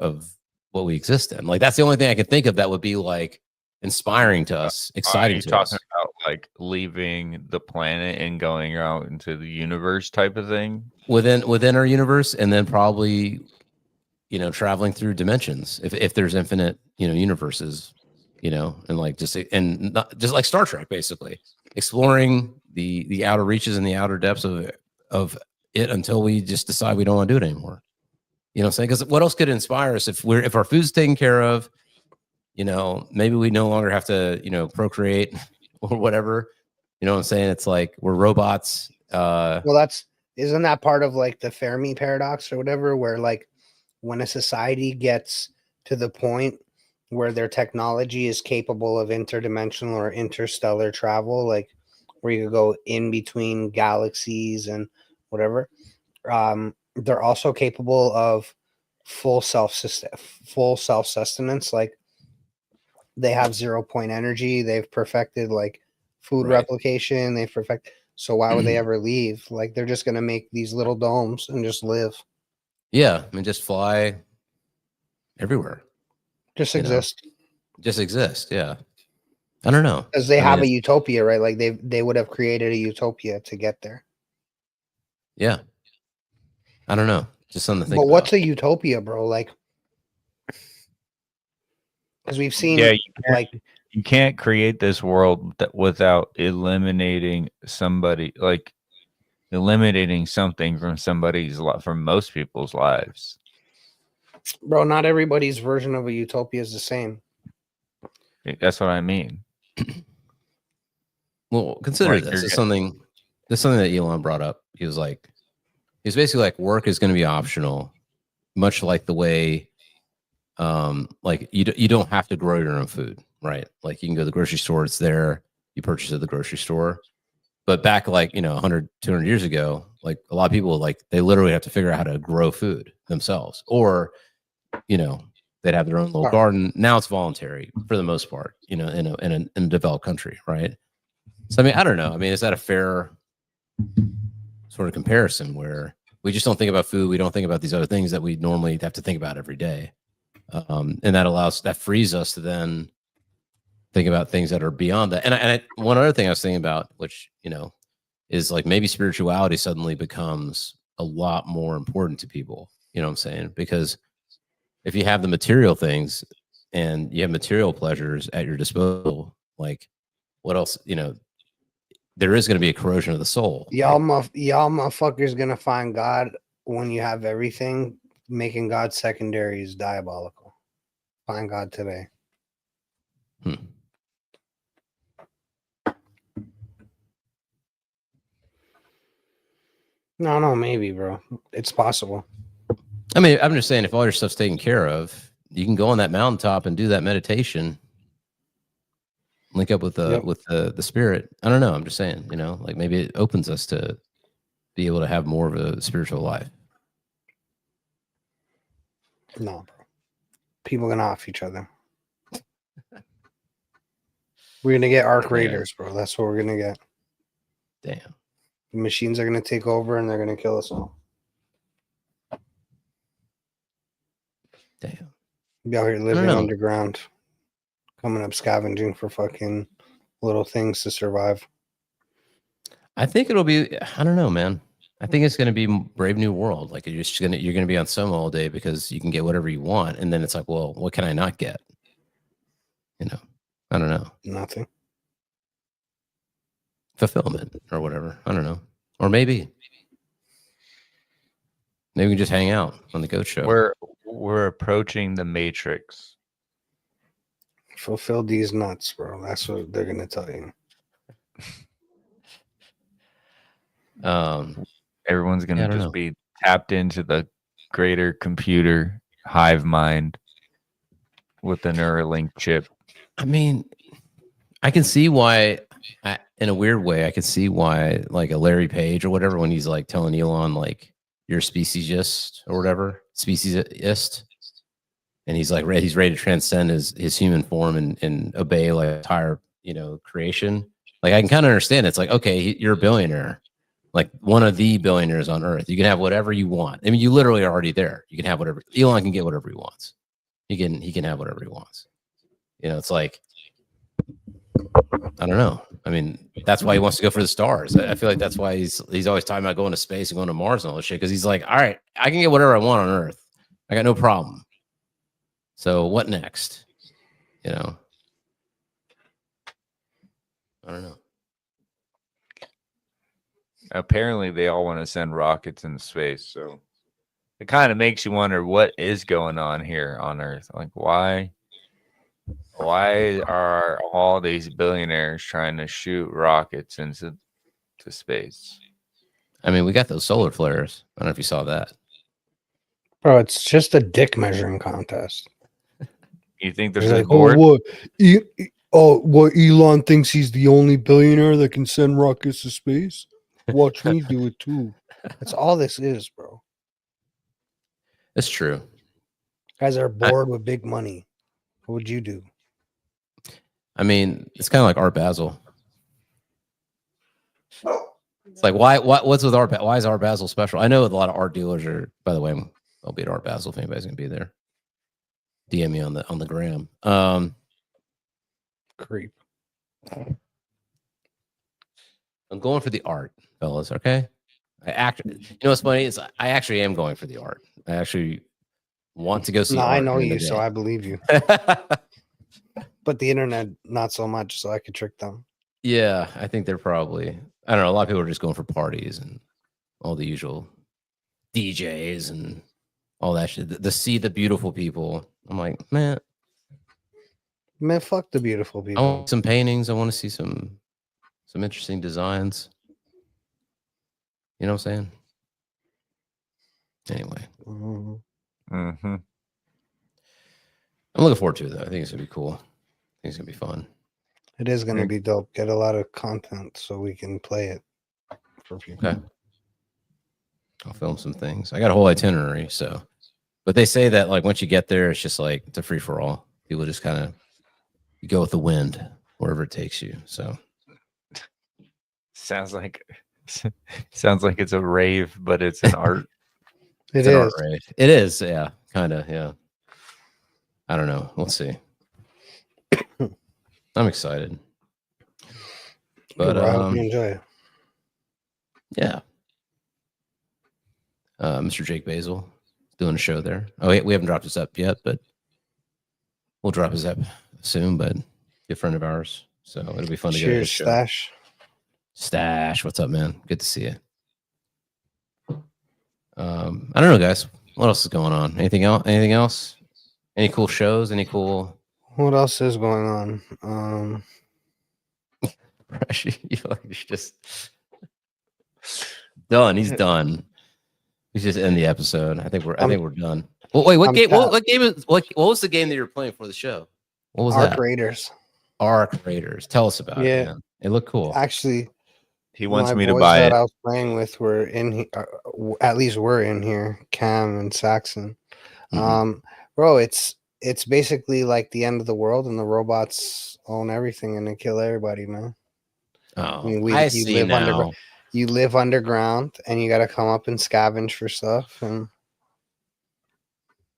A: what we exist in. Like, that's the only thing I could think of that would be like inspiring to us, exciting to us.
C: Talking about like leaving the planet and going out into the universe type of thing
A: within our universe, and then probably traveling through dimensions if there's infinite universes, and like just like Star Trek, basically exploring the outer reaches and the outer depths of it until we just decide we don't want to do it anymore. You know what I'm saying? Because what else could inspire us if our food's taken care of? Maybe we no longer have to procreate or whatever. You know what I'm saying? It's like we're robots.
B: Well, isn't that part of like the Fermi paradox or whatever, where like when a society gets to the point where their technology is capable of interdimensional or interstellar travel, like where you could go in between galaxies and whatever, they're also capable of full self-sustenance. Like they have 0 point energy. They've perfected like food replication. They've perfected. So why would they ever leave? Like they're just gonna make these little domes and just live.
A: Yeah, I mean, just fly everywhere.
B: Just exist.
A: Just exist. Yeah. I don't know.
B: Because they have a utopia, right? Like they would have created a utopia to get there.
A: Yeah. I don't know. Just something to think about.
B: But what's a utopia, bro? Like, because we've seen,
C: you can't create this world without eliminating somebody, like eliminating something from most people's lives.
B: Bro, not everybody's version of a utopia is the same.
C: That's what I mean.
A: Well, consider this. It's something that Elon brought up. He was basically like, work is going to be optional, much like the way, like you don't have to grow your own food, right? Like you can go to the grocery store, it's there, you purchase it at the grocery store. But back like, 100, 200 years ago, like a lot of people, like they literally have to figure out how to grow food themselves, or, they'd have their own little garden. Now it's voluntary for the most part, in a developed country, right? So, I mean, I don't know. I mean, is that a fair sort of comparison where we just don't think about food? We don't think about these other things that we normally have to think about every day. And that frees us to then think about things that are beyond that. And one other thing I was thinking about, which, is like maybe spirituality suddenly becomes a lot more important to people. You know what I'm saying? Because if you have the material things and you have material pleasures at your disposal, like what else, there is going to be a corrosion of the soul.
B: Y'all motherfuckers gonna find God when you have everything. Making God secondary is diabolical. Find God today. No, maybe, bro. It's possible.
A: I mean, I'm just saying, if all your stuff's taken care of, you can go on that mountaintop and do that meditation. Link up with the spirit. I don't know. I'm just saying, like maybe it opens us to be able to have more of a spiritual life.
B: No, bro. People gonna off each other. We're gonna get arc
A: Yeah.
B: raiders, bro. That's what we're gonna get.
A: Damn.
B: The machines are gonna take over and they're gonna kill us all.
A: Damn.
B: Be out here living
A: know.
B: underground, coming up scavenging for fucking little things to survive.
A: I think it'll be. I don't know, man. I think it's gonna be Brave New World. Like you're gonna be on Soma all day because you can get whatever you want, and then it's like, well, what can I not get? You know, I don't know.
B: Nothing.
A: Fulfillment or whatever. I don't know. Or maybe we can just hang out on the Goat Show.
C: We're approaching the Matrix.
B: Fulfill these nuts, bro. That's what they're gonna tell you.
C: Everyone's gonna
A: I don't
C: just
A: know.
C: be tapped into the greater computer hive mind with the Neuralink chip.
A: I mean, I can see why. In a weird way, I can see why, like a Larry Page or whatever, when he's like telling Elon, like, you're a speciesist or whatever, speciesist, and he's like, he's ready to transcend his human form and obey like entire, creation. Like, I can kind of understand. It's like, okay, you're a billionaire, like one of the billionaires on Earth. You can have whatever you want. I mean, you literally are already there. You can have whatever. Elon can get whatever he wants. He can have whatever he wants. It's like, I don't know. I mean, that's why he wants to go for the stars. I feel like that's why he's always talking about going to space and going to Mars and all this shit. Because he's like, all right, I can get whatever I want on Earth. I got no problem. So what next? I don't know.
C: Apparently, they all want to send rockets into space. So it kind of makes you wonder what is going on here on Earth. Like, why are all these billionaires trying to shoot rockets into space?
A: I mean, we got those solar flares. I don't know if you saw that.
B: Bro, it's just a dick measuring contest.
C: You think
B: They're
C: there's a
B: like,
C: board?
B: What Elon thinks he's the only billionaire that can send rockets to space? Watch me do it too. That's all this is, bro.
A: It's true.
B: Guys are bored with big money. What would you do?
A: I mean, it's kind of like Art Basel. It's like, what's with Art? Why is Art Basel special? I know a lot of art dealers are. By the way, I'll be at Art Basel if anybody's gonna be there. DM me on the gram.
B: Creep.
A: I'm going for the art, fellas. Okay. What's funny is I actually am going for the art. I actually want to go see.
B: No,
A: art
B: I know
A: during the
B: you, so
A: day.
B: I believe you. But the internet, not so much, so I could trick them.
A: Yeah, I think they're probably. I don't know. A lot of people are just going for parties and all the usual DJs and all that shit. To see the beautiful people. I'm like, man,
B: fuck the beautiful
A: I
B: people.
A: want some paintings. I want to see some interesting designs. You know what I'm saying? Anyway,
C: Mm-hmm.
A: I'm looking forward to it, though. I think it's gonna be cool. I think it's gonna be fun.
B: It is going to be dope. Get a lot of content so we can play it for people.
A: Okay. I'll film some things. I got a whole itinerary, so. But they say that like once you get there, it's just like it's a free for all. People just kind of go with the wind wherever it takes you. So.
C: Sounds like it's a rave, but it's an art.
B: It
A: It's an
B: is.
A: art rave. It is, yeah, kind of, yeah. I don't know. We'll see. I'm excited. But
B: I hope you enjoy it.
A: yeah. Mr. Jake Basel doing a show there. Oh, we haven't dropped this up yet, but we'll drop his up soon. But good friend of ours, so it'll be fun to go to his show.
B: Stash.
A: Stash, what's up, man? Good to see you. I don't know, guys. What else is going on? Anything else? Anything else? Any cool shows? Any cool?
B: What else is going on?
A: He's just done. He's done. He's just end the episode. I think we're done. Well, wait, what game? What game is what was the game that you were playing for the show? What was
B: Arc
A: that?
B: Raiders.
A: Arc Raiders. Tell us about it, man. It looked cool.
B: Actually,
C: he wants me
B: my
C: to
B: boys
C: buy
B: that
C: it.
B: I was playing with were in here. At least we're in here. Cam and Saxon. Bro, it's it's basically like the end of the world, and the robots own everything and they kill everybody, man.
A: Oh,
B: You
A: see
B: live
A: now.
B: you live underground, and you got to come up and scavenge for stuff. And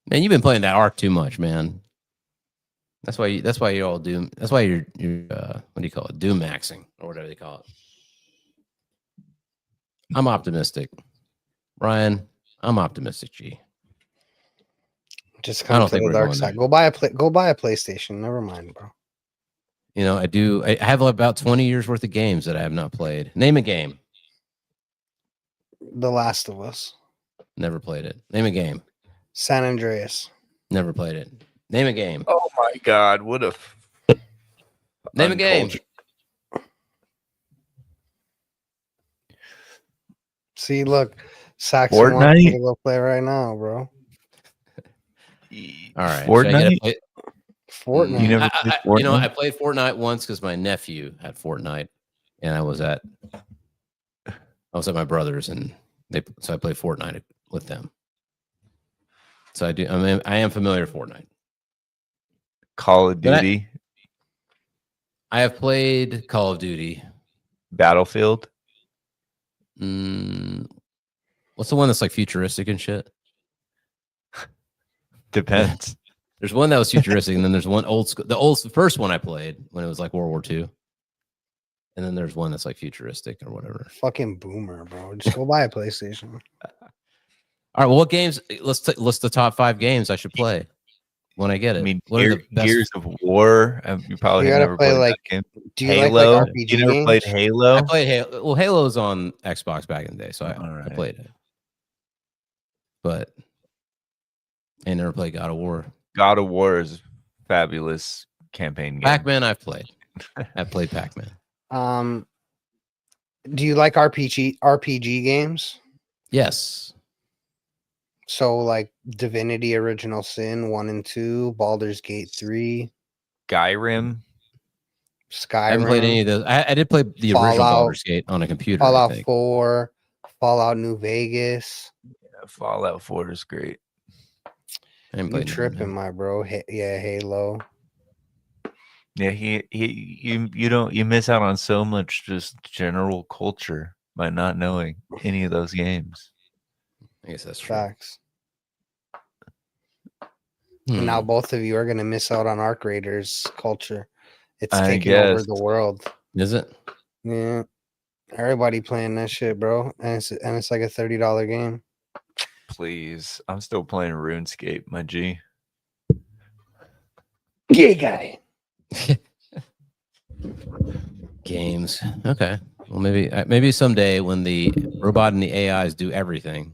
A: Man, you've been playing that Ark too much, man. That's why you're all doom. That's why you're what do you call it? Doom maxing or whatever they call it. I'm optimistic, Ryan. I'm optimistic. G.
B: just
A: I
B: come
A: don't
B: to
A: think
B: the
A: we're
B: dark
A: going
B: side.
A: there.
B: Go buy a PlayStation. Never mind, bro.
A: You know, I do. I have about 20 years worth of games that I have not played. Name a game.
B: The Last of Us,
A: Never played it. Name a game.
B: San Andreas.
A: Never played it. Name a game.
C: Oh my God! What a
A: Name a game.
C: uncultured-
B: See, look, Saxon wants
C: Fortnite?
B: me to go play right now, bro.
A: All right. Should I get
C: Fortnite.
A: a play?
B: Fortnite.
C: You never played Fortnite?
A: You know, I played Fortnite once because my nephew had Fortnite, and I was at my brother's, and so I played Fortnite with them. So I do. I mean, I am familiar with Fortnite.
C: Call of
A: But
C: Duty,
A: I have played Call of Duty.
C: Battlefield.
A: What's the one that's like futuristic and shit?
C: Depends.
A: There's one that was futuristic, and then there's one old school. The first one I played when it was like World War II, and then there's one that's like futuristic or whatever.
B: Fucking boomer, bro. Just go buy a PlayStation.
A: All right, well, what games? Let's list the top 5 games I should play when I get it.
C: I mean,
A: what are the best?
C: Gears of War. You probably
B: You
C: have
B: gotta
C: never
B: play,
C: played
B: like,
C: that game.
B: Do you
C: Halo.
B: like RPG
C: You never
B: games?
C: played Halo?
A: I played Halo. Well, Halo's on Xbox back in the day, so I
C: Alright.
A: played it. But I never played God of War.
C: God of War is a fabulous campaign game.
A: Pac-Man, I've played. I've played Pac-Man.
B: Do you like RPG games?
A: Yes.
B: So like Divinity Original Sin 1 and 2, Baldur's Gate 3,
C: Skyrim.
B: Skyrim.
A: I haven't played any of those. I did play the original
B: Fallout,
A: Baldur's Gate on a computer. I
B: Fallout
A: think.
B: 4, Fallout New Vegas.
C: Yeah, Fallout 4 is great.
A: I haven't
B: You
A: played none,
B: tripping,
A: man.
B: my bro? Yeah, Halo.
C: Yeah, you miss out on so much just general culture by not knowing any of those games.
A: I guess that's true.
B: Facts. And now both of you are gonna miss out on Arc Raiders culture. It's
C: I
B: taking over
C: guess.
B: the world.
A: Is it?
B: Yeah. Everybody playing that shit, bro. And it's like a $30 game.
C: Please, I'm still playing RuneScape, my G.
B: Gay guy.
A: Games. Okay. Well, maybe someday when the robot and the AIs do everything,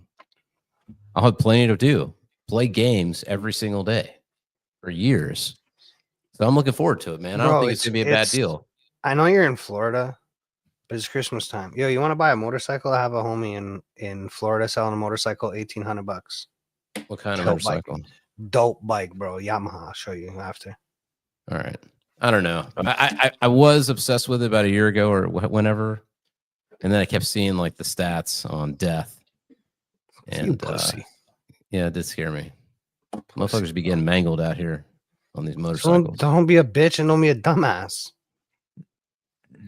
A: I'll have plenty to do. Play games every single day for years. So I'm looking forward to it, man. I don't
B: Bro,
A: think it's gonna be a bad deal.
B: I know you're in Florida, but it's Christmas time. Yo, you want to buy a motorcycle? I have a homie in Florida selling a motorcycle, $1,800.
A: What kind of
B: Dope bike.
A: motorcycle?
B: Dope bike, bro. Yamaha. I'll show you after.
A: All right. I don't know. I was obsessed with it about a year ago or whenever, and then I kept seeing like the stats on death. And
B: You pussy.
A: yeah, it did scare me. Motherfuckers be getting mangled out here on these motorcycles.
B: Don't be a bitch and don't be a dumbass.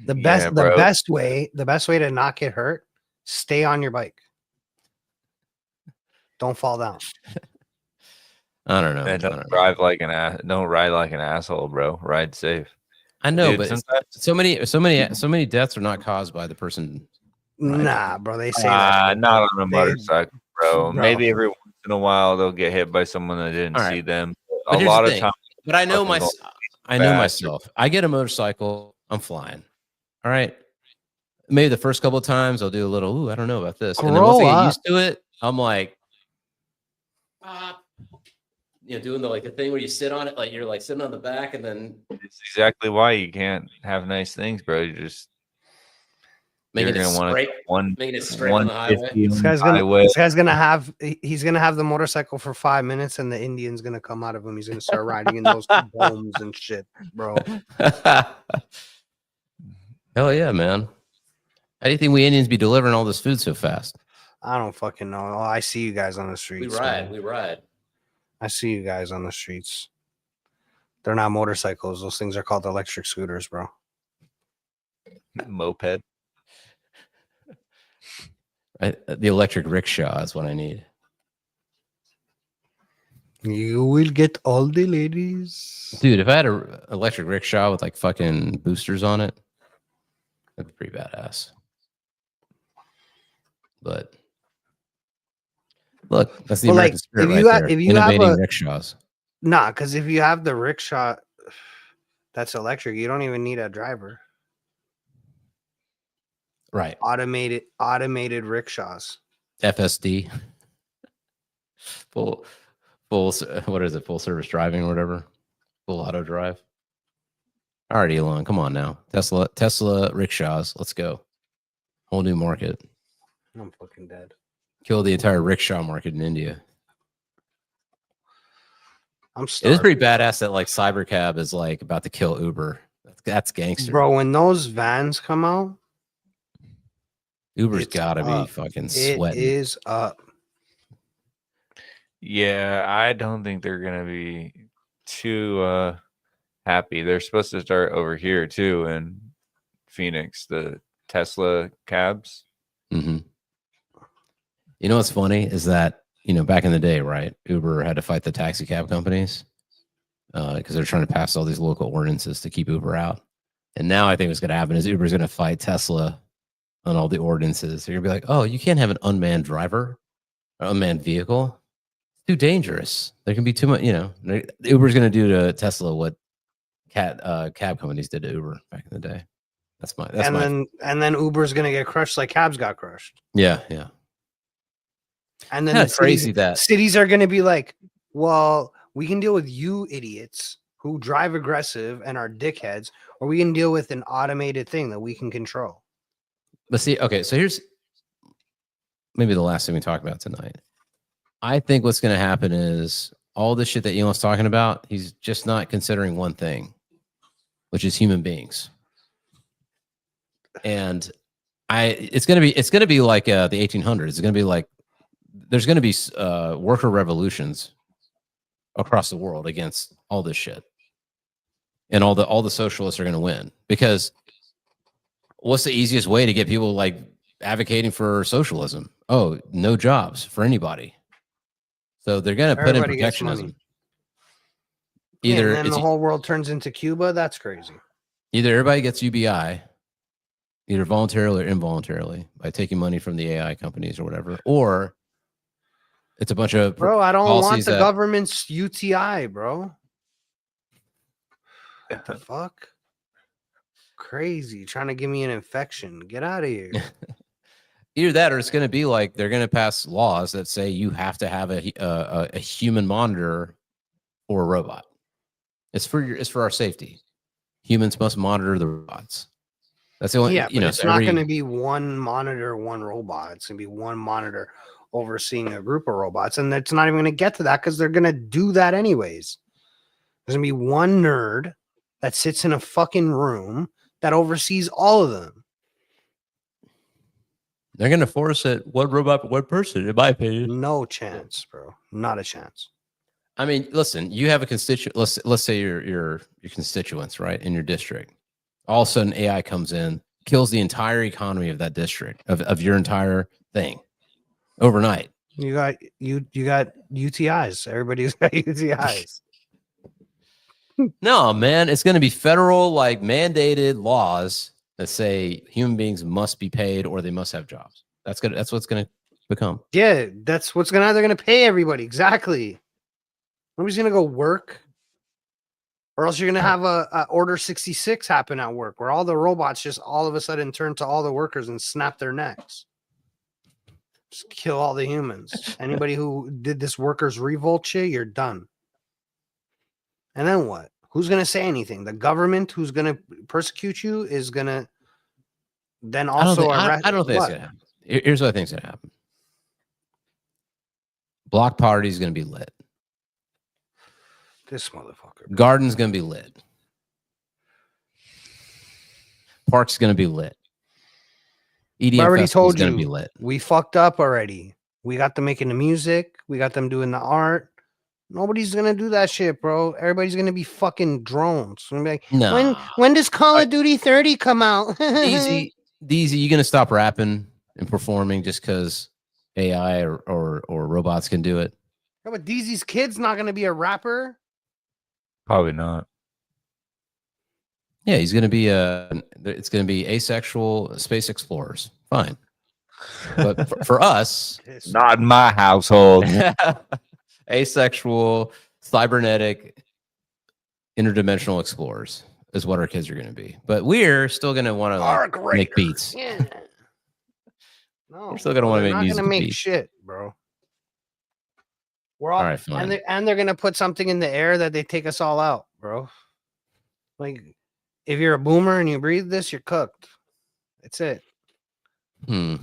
B: The best way to not get hurt, stay on your bike. Don't fall down.
A: I don't know.
C: And don't ride like an asshole, bro. Ride safe.
A: I know,
C: Dude,
A: but
C: sometimes-
A: so many deaths are not caused by the person.
B: Nah, bro. They say that.
C: not on a motorcycle, bro.
B: Bro.
C: Maybe every once in a while they'll get hit by someone that didn't
A: All right.
C: see them.
A: But
C: A
A: here's
C: lot
A: the
C: of
A: thing.
C: times,
A: But I know
C: fucking
A: I know
C: faster.
A: myself. I get a motorcycle, I'm flying. All right. Maybe the first couple of times I'll do a little, ooh, I don't know about this. And then once I get used to it, I'm like, doing the thing where you sit on it, like you're like sitting on the back, and then
C: it's exactly why you can't have nice things, bro. You just
A: making it straight, making it straight on the highway.
B: This guy's gonna have he's gonna have the motorcycle for 5 minutes, and the Indian's gonna come out of him. He's gonna start riding in those bones and shit, bro.
A: Hell yeah, man. How do you think we Indians be delivering all this food so fast?
B: I don't fucking know. Oh, I see you guys on the streets.
A: We ride.
B: I see you guys on the streets. They're not motorcycles. Those things are called electric scooters, bro.
C: Moped.
A: The electric rickshaw is what I need.
B: You will get all the ladies.
A: Dude, if I had an electric rickshaw with like fucking boosters on it, that'd be pretty badass. But look, that's the
B: Well,
A: American
B: like,
A: spirit
B: if
A: right
B: you
A: there.
B: if you have
A: Innovating
B: a-
A: rickshaws.
B: Nah, because if you have the rickshaw that's electric, you don't even need a driver.
A: Right.
B: Automated rickshaws.
A: FSD. Full, what is it? Full service driving or whatever. Full auto drive. All right, Elon, come on now. Tesla rickshaws. Let's go. Whole new market.
B: I'm fucking dead.
A: Kill the entire rickshaw market in India.
B: I'm
A: It
B: starving.
A: is pretty badass that like Cybercab is like about to kill Uber. That's gangster.
B: Bro, when those vans come out,
A: Uber's
B: it's
A: gotta be
B: up.
A: fucking
B: it
A: sweating.
B: is up.
C: Yeah, I don't think they're gonna be too happy. They're supposed to start over here too in Phoenix, the Tesla cabs.
A: Mm-hmm. You know what's funny is that, you know, back in the day, right? Uber had to fight the taxi cab companies because they're trying to pass all these local ordinances to keep Uber out. And now I think what's going to happen is Uber's going to fight Tesla on all the ordinances. They're going to be like, oh, you can't have an unmanned driver or unmanned vehicle. It's too dangerous. There can be too much, you know. Uber's going to do to Tesla what cab companies did to Uber back in the day.
B: And then Uber's gonna get crushed like cabs got crushed.
A: Yeah.
B: And then
A: That's crazy that
B: cities are gonna be like, well, we can deal with you idiots who drive aggressive and are dickheads, or we can deal with an automated thing that we can control.
A: But see, okay, so here's maybe the last thing we talk about tonight. I think what's going to happen is all the shit that Elon's talking about, he's just not considering one thing, which is human beings. And it's going to be like the 1800s. It's going to be like there's going to be worker revolutions across the world against all this shit, and all the socialists are going to win, because what's the easiest way to get people like advocating for socialism? Oh, no jobs for anybody. So they're going to put in protectionism. Either
B: and then the whole world turns into Cuba. That's crazy.
A: Either everybody gets UBI, either voluntarily or involuntarily, by taking money from the AI companies or whatever, or it's a bunch of
B: bro. I don't want the government's UTI, bro. What the fuck? Crazy, trying to give me an infection. Get out of here.
A: Either that, or it's going to be like they're going to pass laws that say you have to have a human monitor or a robot. It's for our safety. Humans must monitor the robots. That's the only.
B: Yeah,
A: you know,
B: it's not going to be one monitor, one robot. It's going to be one monitor overseeing a group of robots, and it's not even going to get to that because they're going to do that anyways. There's going to be one nerd that sits in a fucking room that oversees all of them.
A: They're going to force it one robot, one person, in my opinion.
B: No chance, bro. Not a chance.
A: I mean, listen, you have a constituent. Let's say your constituents, right, in your district. All of a sudden, AI comes in, kills the entire economy of that district, of your entire thing, overnight.
B: You got UTIs. Everybody's got UTIs.
A: No, man, it's going to be federal, like mandated laws that say human beings must be paid or they must have jobs. That's what's going to become.
B: Yeah, that's what's they're going to pay everybody. Exactly. Nobody's going to go work, or else you're going to have a Order 66 happen at work where all the robots just all of a sudden turn to all the workers and snap their necks. Just kill all the humans. Anybody who did this workers' revolt shit, you're done. And then what? Who's going to say anything? The government who's going to persecute you is going to then also
A: I don't think it's going to happen. Here's what I think is going to happen. Block party is going to be lit.
B: This motherfucker.
A: Garden's going to be lit. Park's going to be lit. EDM
B: I already told you.
A: Going to be lit.
B: We fucked up already. We got them making the music. We got them doing the art. Nobody's gonna do that shit, bro. Everybody's gonna be fucking drones. Gonna be like,
A: No.
B: when does Call of Duty 30 come out?
A: Deezy, you gonna stop rapping and performing just because AI or robots can do it?
B: Yeah, but Deezy's kid's not gonna be a rapper.
C: Probably not.
A: Yeah, he's gonna be it's gonna be asexual space explorers. Fine. But for us,
C: Not in my household.
A: asexual, cybernetic, interdimensional explorers is what our kids are going to be. But we're still going to want to make beats.
B: Yeah. No,
A: We're still going to want to make
B: not
A: music.
B: Gonna make
A: beats.
B: shit, bro. We're all
A: right, fine.
B: And they're gonna put something in the air that they take us all out, bro. Like, if you're a boomer and you breathe this, you're cooked. That's it. They're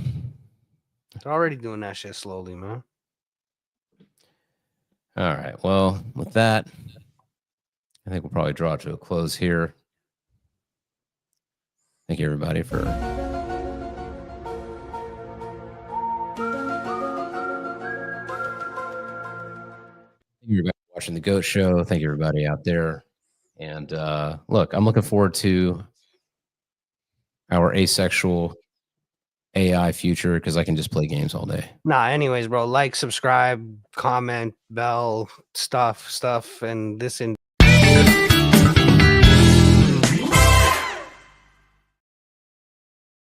B: already doing that shit slowly, man.
A: All right. Well, with that, I think we'll probably draw it to a close here. Thank you, everybody, for watching the Goat Show. Thank you, everybody out there. And look, I'm looking forward to our asexual AI future because I can just play games all day.
B: Nah, anyways, bro, like, subscribe, comment, bell, stuff, and this in